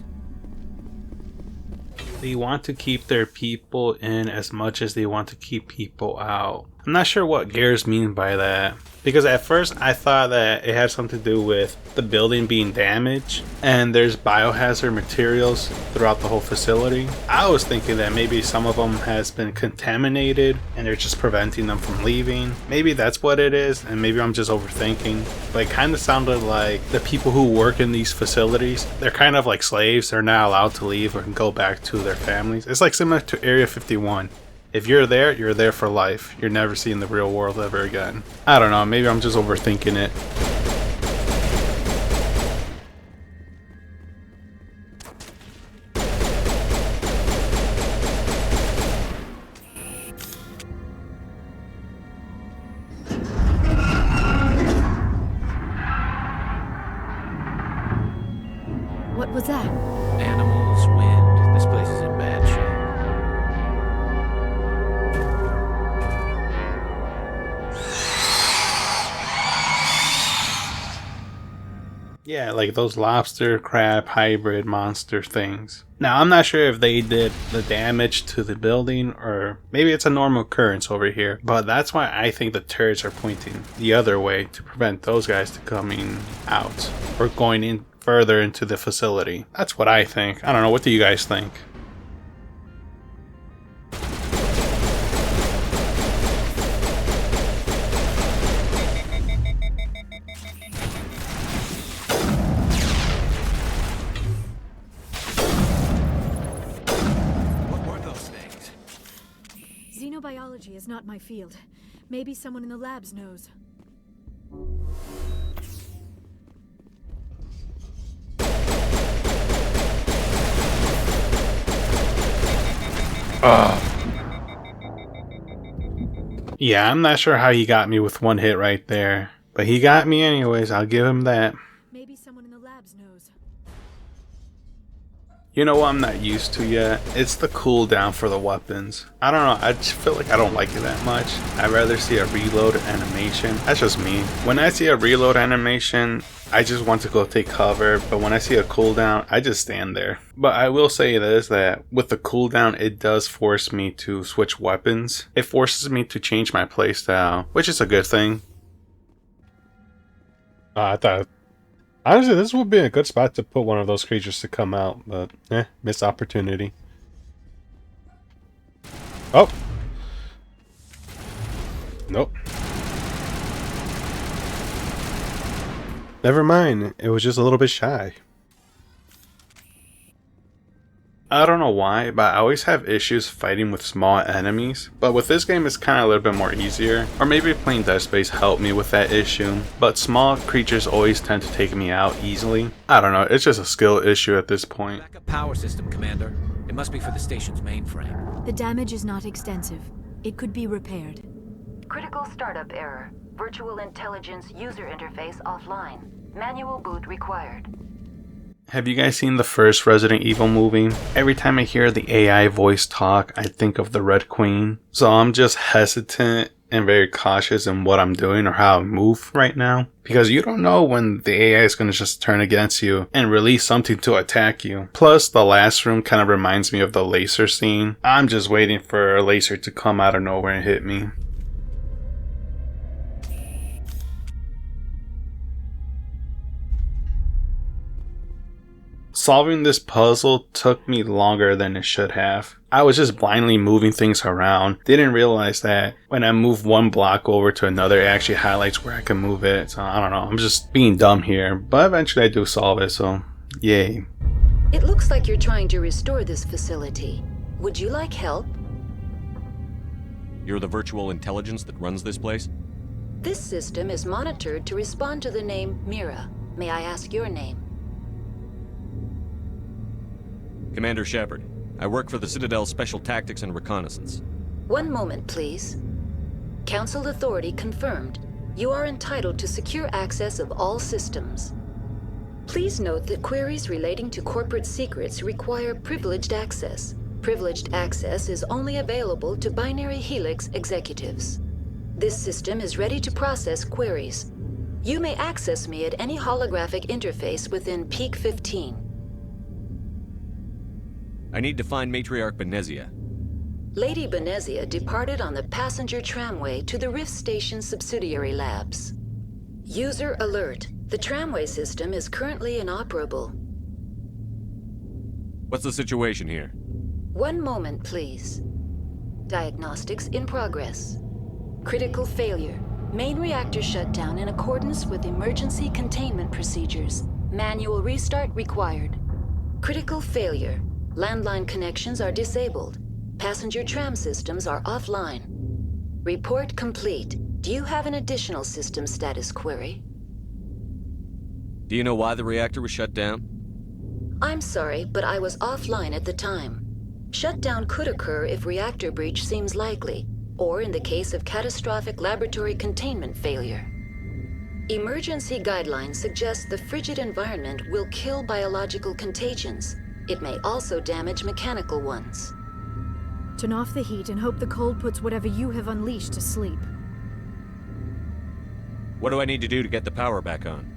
They want to keep their people in as much as they want to keep people out. I'm not sure what Garrus means by that. Because at first I thought that it had something to do with the building being damaged and there's biohazard materials throughout the whole facility. I was thinking that maybe some of them has been contaminated and they're just preventing them from leaving. Maybe that's what it is, and maybe I'm just overthinking. But it kind of sounded like the people who work in these facilities, they're kind of like slaves. They're not allowed to leave or go back to their families. It's like similar to Area 51. If you're there for life. You're never seeing the real world ever again. I don't know, maybe I'm just overthinking it.
What was that?
Animals, wind. This place is in bad shape.
Yeah, like those lobster-crab hybrid monster things. Now, I'm not sure if they did the damage to the building or maybe it's a normal occurrence over here, but that's why I think the turrets are pointing the other way to prevent those guys to coming out or going in further into the facility. That's what I think. I don't know, what do you guys think?
Xenobiology is not my field. Maybe someone in the labs knows.
Yeah, I'm not sure how he got me with one hit right there, but he got me anyways. I'll give him that.
Maybe someone in the labs knows.
You know what I'm not used to yet? It's the cooldown for the weapons. I don't know, I just feel like I don't like it that much. I'd rather see a reload animation. That's just me. When I see a reload animation, I just want to go take cover, but when I see a cooldown, I just stand there. But I will say this, that with the cooldown, it does force me to switch weapons. It forces me to change my playstyle, which is a good thing.
I thought... Honestly, this would be a good spot to put one of those creatures to come out, but missed opportunity. Oh! Nope. Never mind, it was just a little bit shy.
I don't know why, but I always have issues fighting with small enemies. But with this game, it's kind of a little bit more easier. Or maybe playing Dead Space helped me with that issue. But small creatures always tend to take me out easily. I don't know, it's just a skill issue at this point.
Backup power system, Commander. It must be for the station's mainframe.
The damage is not extensive. It could be repaired.
Critical startup error. Virtual intelligence user interface offline. Manual boot required.
Have you guys seen the first Resident Evil movie? Every time I hear the AI voice talk, I think of the Red Queen. So I'm just hesitant and very cautious in what I'm doing or how I move right now. Because you don't know when the AI is going to just turn against you and release something to attack you. Plus, the last room kind of reminds me of the laser scene. I'm just waiting for a laser to come out of nowhere and hit me. Solving this puzzle took me longer than it should have. I was just blindly moving things around. Didn't realize that when I move one block over to another, it actually highlights where I can move it. So I don't know, I'm just being dumb here. But eventually I do solve it, so yay.
It looks like you're trying to restore this facility. Would you like help?
You're the virtual intelligence that runs this place?
This system is monitored to respond to the name Mira. May I ask your name?
Commander Shepard. I work for the Citadel Special Tactics and Reconnaissance.
One moment, please. Council authority confirmed. You are entitled to secure access of all systems. Please note that queries relating to corporate secrets require privileged access. Privileged access is only available to Binary Helix executives. This system is ready to process queries. You may access me at any holographic interface within Peak 15.
I need to find Matriarch Benezia.
Lady Benezia departed on the passenger tramway to the Rift Station subsidiary labs. User alert. The tramway system is currently inoperable.
What's the situation here?
One moment, please. Diagnostics in progress. Critical failure. Main reactor shut down in accordance with emergency containment procedures. Manual restart required. Critical failure. Landline connections are disabled. Passenger tram systems are offline. Report complete. Do you have an additional system status query?
Do you know why the reactor was shut down?
I'm sorry, but I was offline at the time. Shutdown could occur if reactor breach seems likely, or in the case of catastrophic laboratory containment failure. Emergency guidelines suggest the frigid environment will kill biological contagions. It may also damage mechanical ones.
Turn off the heat and hope the cold puts whatever you have unleashed to sleep.
What do I need to do to get the power back on?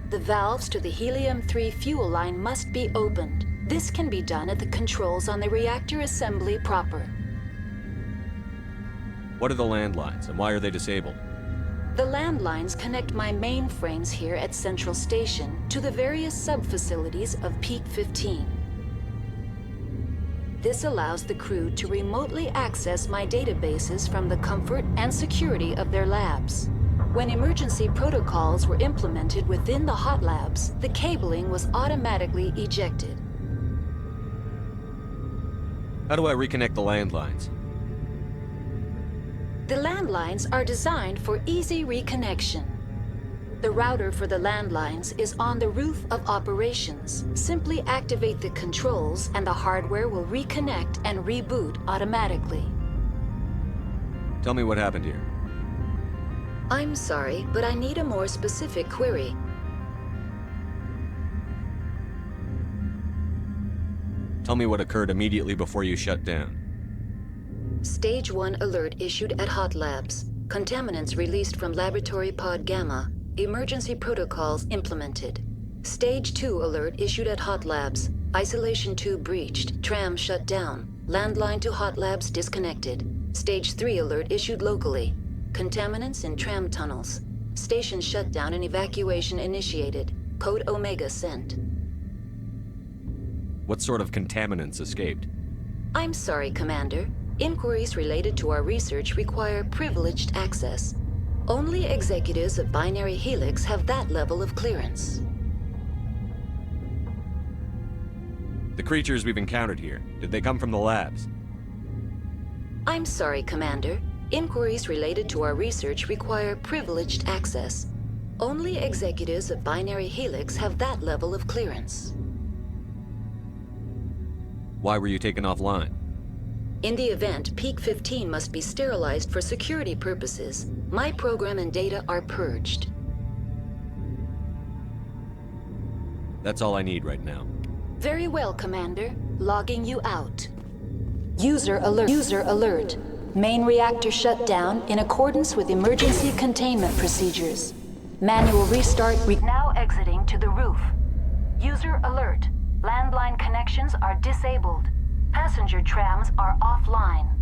The valves to the helium-3 fuel line must be opened. This can be done at the controls on the reactor assembly proper.
What are the landlines, and why are they disabled?
The landlines connect my mainframes here at Central Station to the various sub-facilities of Peak 15. This allows the crew to remotely access my databases from the comfort and security of their labs. When emergency protocols were implemented within the hot labs, the cabling was automatically ejected.
How do I reconnect the landlines?
The landlines are designed for easy reconnection. The router for the landlines is on the roof of operations. Simply activate the controls and the hardware will reconnect and reboot automatically.
Tell me what happened here.
I'm sorry, but I need a more specific query.
Tell me what occurred immediately before you shut down.
Stage 1 alert issued at Hot Labs. Contaminants released from Laboratory Pod Gamma. Emergency protocols implemented. Stage 2 alert issued at Hot Labs. Isolation tube breached. Tram shut down. Landline to Hot Labs disconnected. Stage 3 alert issued locally. Contaminants in tram tunnels. Station shutdown and evacuation initiated. Code Omega sent.
What sort of contaminants escaped?
I'm sorry, Commander. Inquiries related to our research require privileged access. Only executives of Binary Helix have that level of clearance.
The creatures we've encountered here, did they come from the labs?
I'm sorry, Commander. Inquiries related to our research require privileged access. Only executives of Binary Helix have that level of clearance.
Why were you taken offline?
In the event, Peak 15 must be sterilized for security purposes. My program and data are purged.
That's all I need right now.
Very well, Commander. Logging you out. User alert. User alert. Main reactor shut down in accordance with emergency containment procedures. Manual restart. Now exiting to the roof. User alert. Landline connections are disabled. Passenger trams are offline.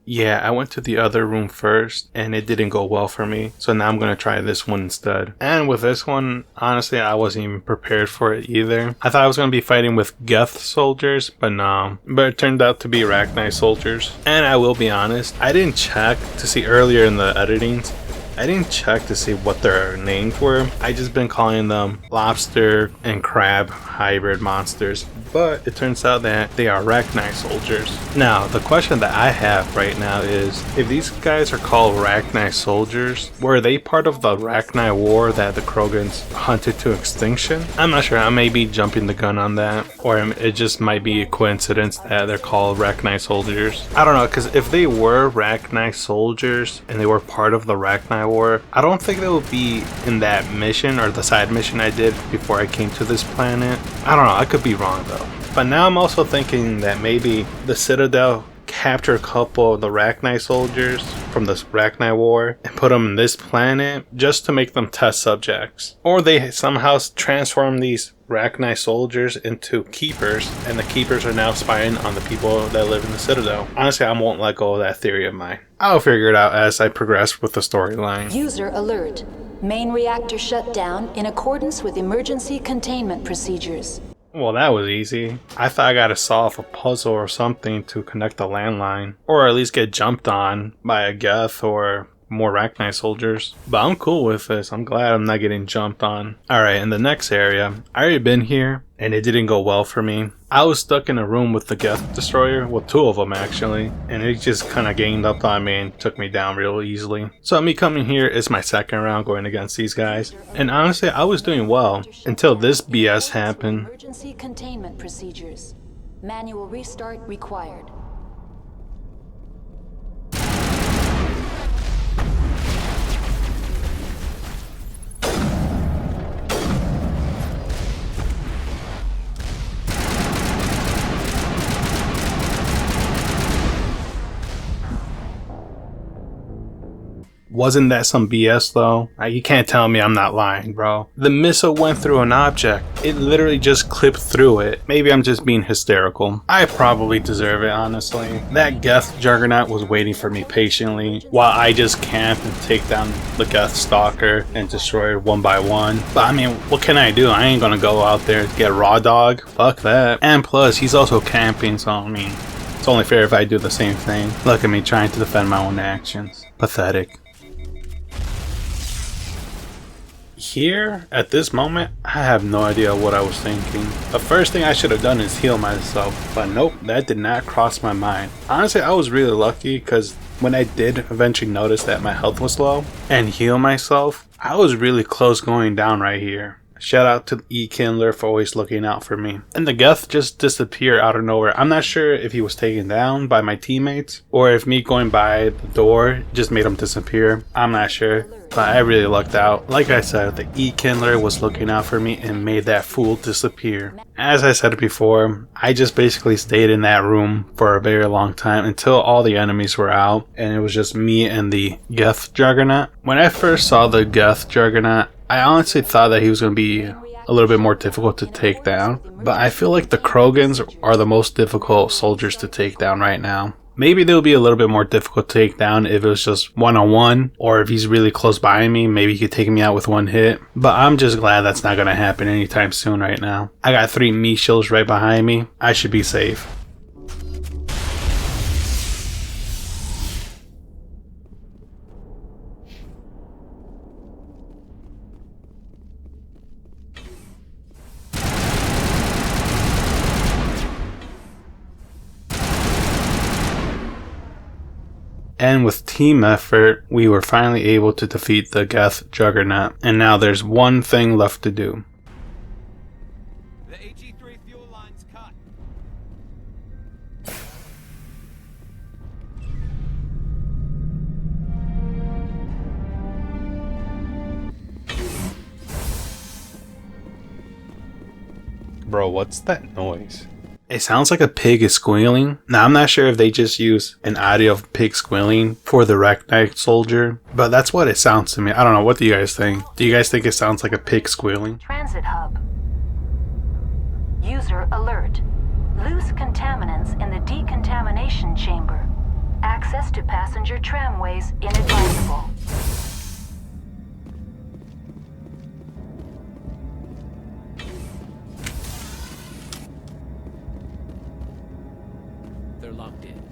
Yeah, I went to the other room first and it didn't go well for me. So now I'm going to try this one instead. And with this one, honestly, I wasn't even prepared for it either. I thought I was going to be fighting with Geth soldiers, but no. But it turned out to be Arachnite soldiers. And I will be honest, I didn't check to see earlier in the editings. I didn't check to see what their names were. I just been calling them lobster and crab hybrid monsters. But it turns out that they are Arachnite soldiers. Now, the question that I have right now is, if these guys are called Arachnite soldiers, were they part of the Arachnite War that the Krogans hunted to extinction? I'm not sure. I may be jumping the gun on that. Or it just might be a coincidence that they're called Arachnite soldiers. I don't know, because if they were Arachnite soldiers and they were part of the Arachnite War, I don't think they would be in that mission or the side mission I did before I came to this planet. I don't know. I could be wrong though. But now I'm also thinking that maybe the Citadel captured a couple of the Arachnite soldiers from the Arachnite War and put them in this planet just to make them test subjects. Or they somehow transform these Arachnite soldiers into keepers, and the keepers are now spying on the people that live in the Citadel. Honestly, I won't let go of that theory of mine. I'll figure it out as I progress with the storyline.
User alert. Main reactor shut down in accordance with emergency containment procedures.
Well, that was easy. I thought I gotta solve a puzzle or something to connect the landline. Or at least get jumped on by a Geth or more Arachnite soldiers. But I'm cool with this. I'm glad I'm not getting jumped on. Alright, in the next area, I already been here and it didn't go well for me. I was stuck in a room with the Geth destroyer, well, two of them actually, and it just kind of gained up on me and took me down real easily. So me coming here is my second round going against these guys, and honestly I was doing well until this BS happened.
Emergency containment procedures. Manual restart required.
Wasn't that some BS though? You can't tell me I'm not lying, bro. The missile went through an object. It literally just clipped through it. Maybe I'm just being hysterical. I probably deserve it, honestly. That Geth Juggernaut was waiting for me patiently while I just camped and take down the Geth Stalker and destroy it one by one. But I mean, what can I do? I ain't gonna go out there and get raw dog. Fuck that. And plus, he's also camping, so I mean, it's only fair if I do the same thing. Look at me trying to defend my own actions. Pathetic. Here, at this moment, I have no idea what I was thinking. The first thing I should have done is heal myself, but nope, that did not cross my mind. Honestly, I was really lucky because when I did eventually notice that my health was low and heal myself, I was really close going down right here. Shout out to E-Kindler for always looking out for me. And the Geth just disappeared out of nowhere. I'm not sure if he was taken down by my teammates or if me going by the door just made him disappear. I'm not sure, but I really lucked out. Like I said, the E-Kindler was looking out for me and made that fool disappear. As I said before, I just basically stayed in that room for a very long time until all the enemies were out and it was just me and the Geth Juggernaut. When I first saw the Geth Juggernaut, I honestly thought that he was going to be a little bit more difficult to take down, but I feel like the Krogans are the most difficult soldiers to take down right now. Maybe they'll be a little bit more difficult to take down if it was just one-on-one, or if he's really close by me, maybe he could take me out with one hit. But I'm just glad that's not going to happen anytime soon right now. I got 3 Mishils right behind me. I should be safe. And with team effort, we were finally able to defeat the Geth Juggernaut. And now there's one thing left to do.
The HE3 fuel line's cut.
Bro, what's that noise?
It sounds like a pig is squealing. Now, I'm not sure if they just use an audio of pig squealing for the Rek'Night soldier, but that's what it sounds to me. I don't know. What do you guys think? Do you guys think it sounds like a pig squealing?
Transit hub. User alert. Loose contaminants in the decontamination chamber. Access to passenger tramways inadvisable.
They're locked in.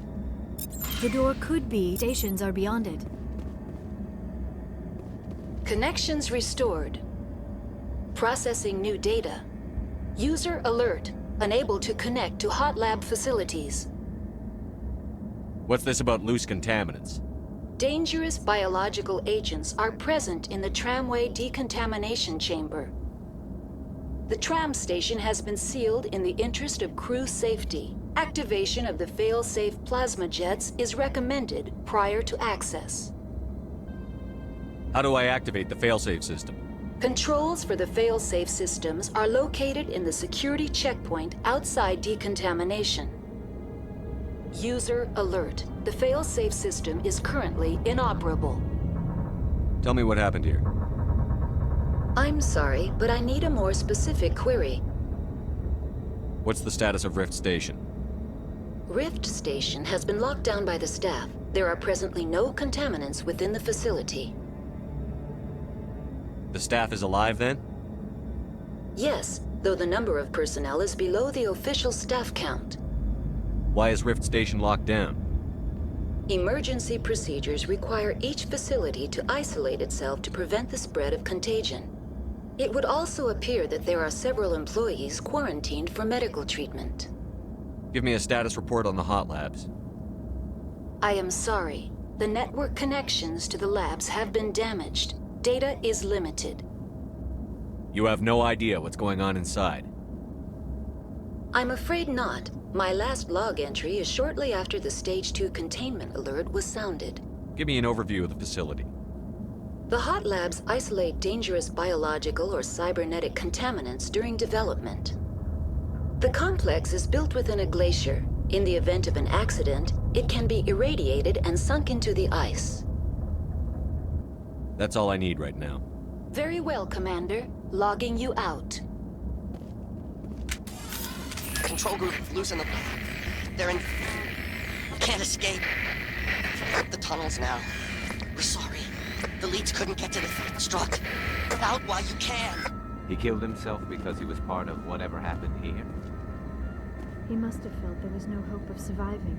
The door could be. Stations are beyond it.
Connections restored. Processing new data. User alert. Unable to connect to hot lab facilities.
What's this about loose contaminants?
Dangerous biological agents are present in the tramway decontamination chamber. The tram station has been sealed in the interest of crew safety. Activation of the fail-safe plasma jets is recommended prior to access.
How do I activate the failsafe system?
Controls for the fail-safe systems are located in the security checkpoint outside decontamination. User alert. The fail-safe system is currently inoperable.
Tell me what happened here.
I'm sorry, but I need a more specific query.
What's the status of Rift Station?
Rift Station has been locked down by the staff. There are presently no contaminants within the facility.
The staff is alive then?
Yes, though the number of personnel is below the official staff count.
Why is Rift Station locked down?
Emergency procedures require each facility to isolate itself to prevent the spread of contagion. It would also appear that there are several employees quarantined for medical treatment.
Give me a status report on the hot labs.
I am sorry. The network connections to the labs have been damaged. Data is limited.
You have no idea what's going on inside.
I'm afraid not. My last log entry is shortly after the Stage 2 containment alert was sounded.
Give me an overview of the facility.
The hot labs isolate dangerous biological or cybernetic contaminants during development. The complex is built within a glacier. In the event of an accident, it can be irradiated and sunk into the ice.
That's all I need right now.
Very well, Commander. Logging you out.
Control group, loosen them. They're in... Can't escape. The tunnels now. We're sorry. The leads couldn't get to the... Struck. Out while you can.
He killed himself because he was part of whatever happened here?
He must have felt there was no hope of surviving,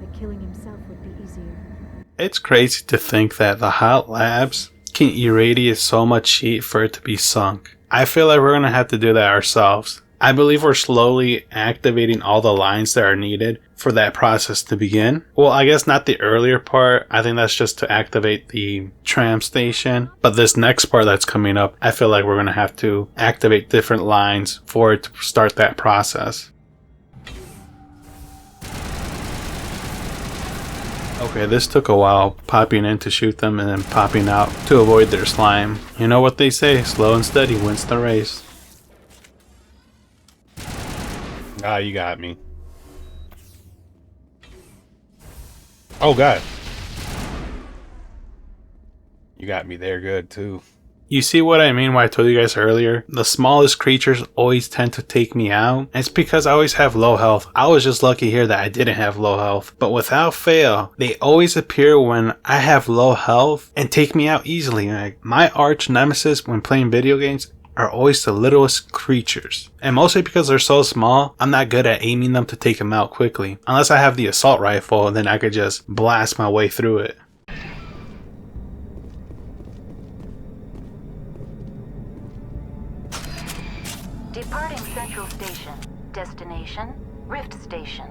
that killing himself would be easier.
It's crazy to think that the hot labs can irradiate so much heat for it to be sunk. I feel like we're going to have to do that ourselves. I believe we're slowly activating all the lines that are needed for that process to begin. Well, I guess not the earlier part. I think that's just to activate the tram station. But this next part that's coming up, I feel like we're going to have to activate different lines for it to start that process. Okay, this took a while, popping in to shoot them and then popping out to avoid their slime. You know what they say, slow and steady wins the race.
Ah, you got me. Oh, God. You got me there good, too.
You see what I mean when I told you guys earlier? The smallest creatures always tend to take me out. It's because I always have low health. I was just lucky here that I didn't have low health. But without fail, they always appear when I have low health and take me out easily. Like, my arch nemesis when playing video games are always the littlest creatures. And mostly because they're so small, I'm not good at aiming them to take them out quickly. Unless I have the assault rifle, then I could just blast my way through it.
Departing Central Station. Destination, Rift Station.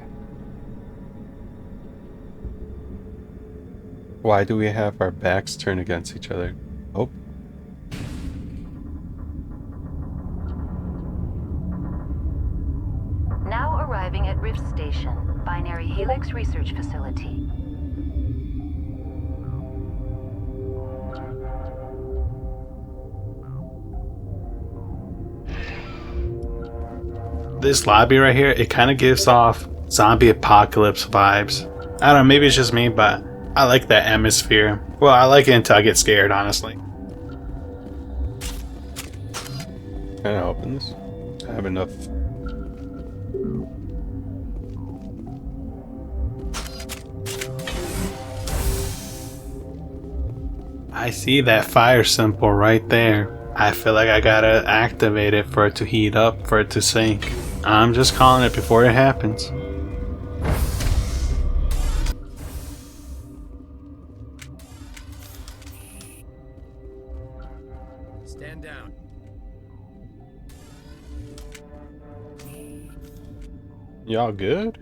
Why do we have our backs turned against each other? Oh.
Now arriving at Rift Station, Binary Helix Research Facility.
This lobby right here, it kind of gives off zombie apocalypse vibes. I don't know, maybe it's just me, but I like that atmosphere. Well, I like it until I get scared, honestly.
Can I open this? I have enough.
I see that fire symbol right there. I feel like I gotta activate it for it to heat up, for it to sink. I'm just calling it before it happens.
Stand down.
Y'all good?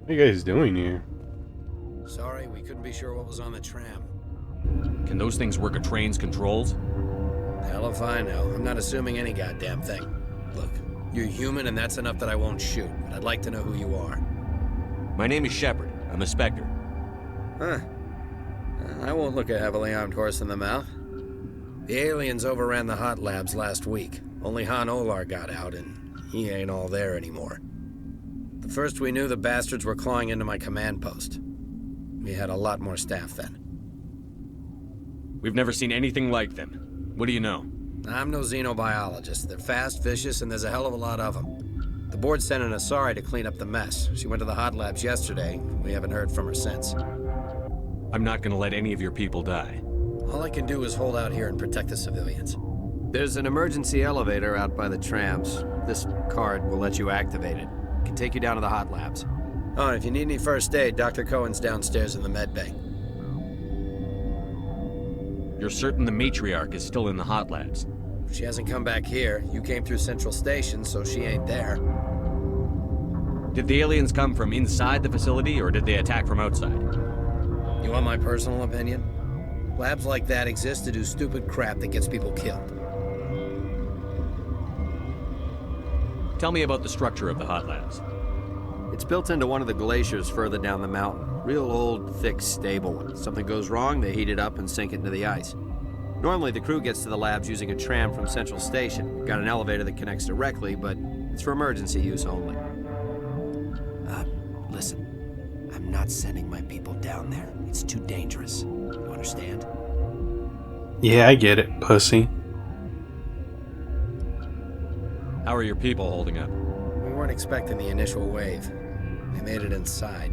What are you guys doing here?
Sorry, we couldn't be sure what was on the tram.
Can those things work a train's controls?
Hell if I know. I'm not assuming any goddamn thing. Look, you're human and that's enough that I won't shoot, but I'd like to know who you are.
My name is Shepard. I'm a Spectre.
Huh. I won't look a heavily armed horse in the mouth. The aliens overran the hot labs last week. Only Han Olar got out, and he ain't all there anymore. The first we knew, the bastards were clawing into my command post. We had a lot more staff then.
We've never seen anything like them. What do you know?
I'm no xenobiologist. They're fast, vicious, and there's a hell of a lot of them. The board sent an Asari to clean up the mess. She went to the hot labs yesterday. We haven't heard from her since.
I'm not gonna let any of your people die.
All I can do is hold out here and protect the civilians. There's an emergency elevator out by the trams. This card will let you activate it. It can take you down to the hot labs. Oh, and if you need any first aid, Dr. Cohen's downstairs in the med bay.
You're certain the matriarch is still in the hot labs?
She hasn't come back here. You came through Central Station, so she ain't there.
Did the aliens come from inside the facility, or did they attack from outside?
You want my personal opinion? Labs like that exist to do stupid crap that gets people killed.
Tell me about the structure of the hot labs.
It's built into one of the glaciers further down the mountain. Real old, thick, stable one. Something goes wrong, they heat it up and sink it into the ice. Normally, the crew gets to the labs using a tram from Central Station. We've got an elevator that connects directly, but it's for emergency use only. Listen. I'm not sending my people down there. It's too dangerous. You understand?
Yeah, I get it, pussy.
How are your people holding up?
We weren't expecting the initial wave. They made it inside.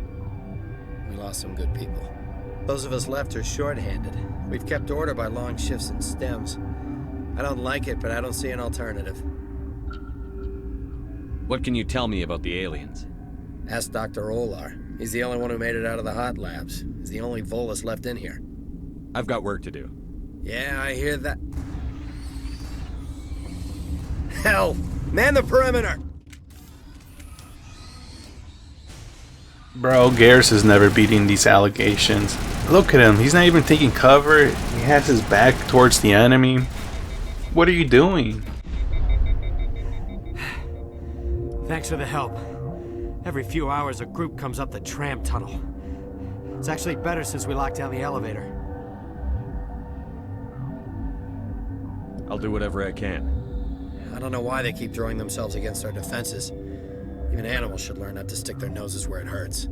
We lost some good people. Those of us left are short-handed. We've kept order by long shifts and stems. I don't like it, but I don't see an alternative.
What can you tell me about the aliens?
Ask Dr. Olar. He's the only one who made it out of the hot labs. He's the only Volus left in here.
I've got work to do.
Yeah, I hear that. Hell! Man the perimeter!
Bro, Garrus is never beating these allegations. Look at him, he's not even taking cover. He has his back towards the enemy. What are you doing?
Thanks for the help. Every few hours a group comes up the tram tunnel. It's actually better since we locked down the elevator.
I'll do whatever I can.
I don't know why they keep throwing themselves against our defenses. Even animals should learn not to stick their noses where it hurts.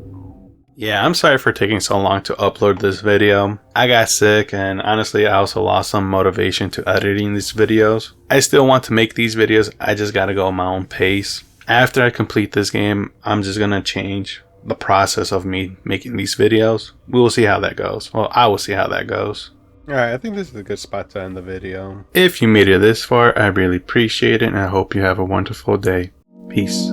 Yeah, I'm sorry for taking so long to upload this video. I got sick, and honestly I also lost some motivation to editing these videos. I still want to make these videos, I just gotta go at my own pace. After I complete this game, I'm just gonna change the process of me making these videos. We will see how that goes. Well, I will see how that goes.
Alright, I think this is a good spot to end the video.
If you made it this far, I really appreciate it, and I hope you have a wonderful day. Peace.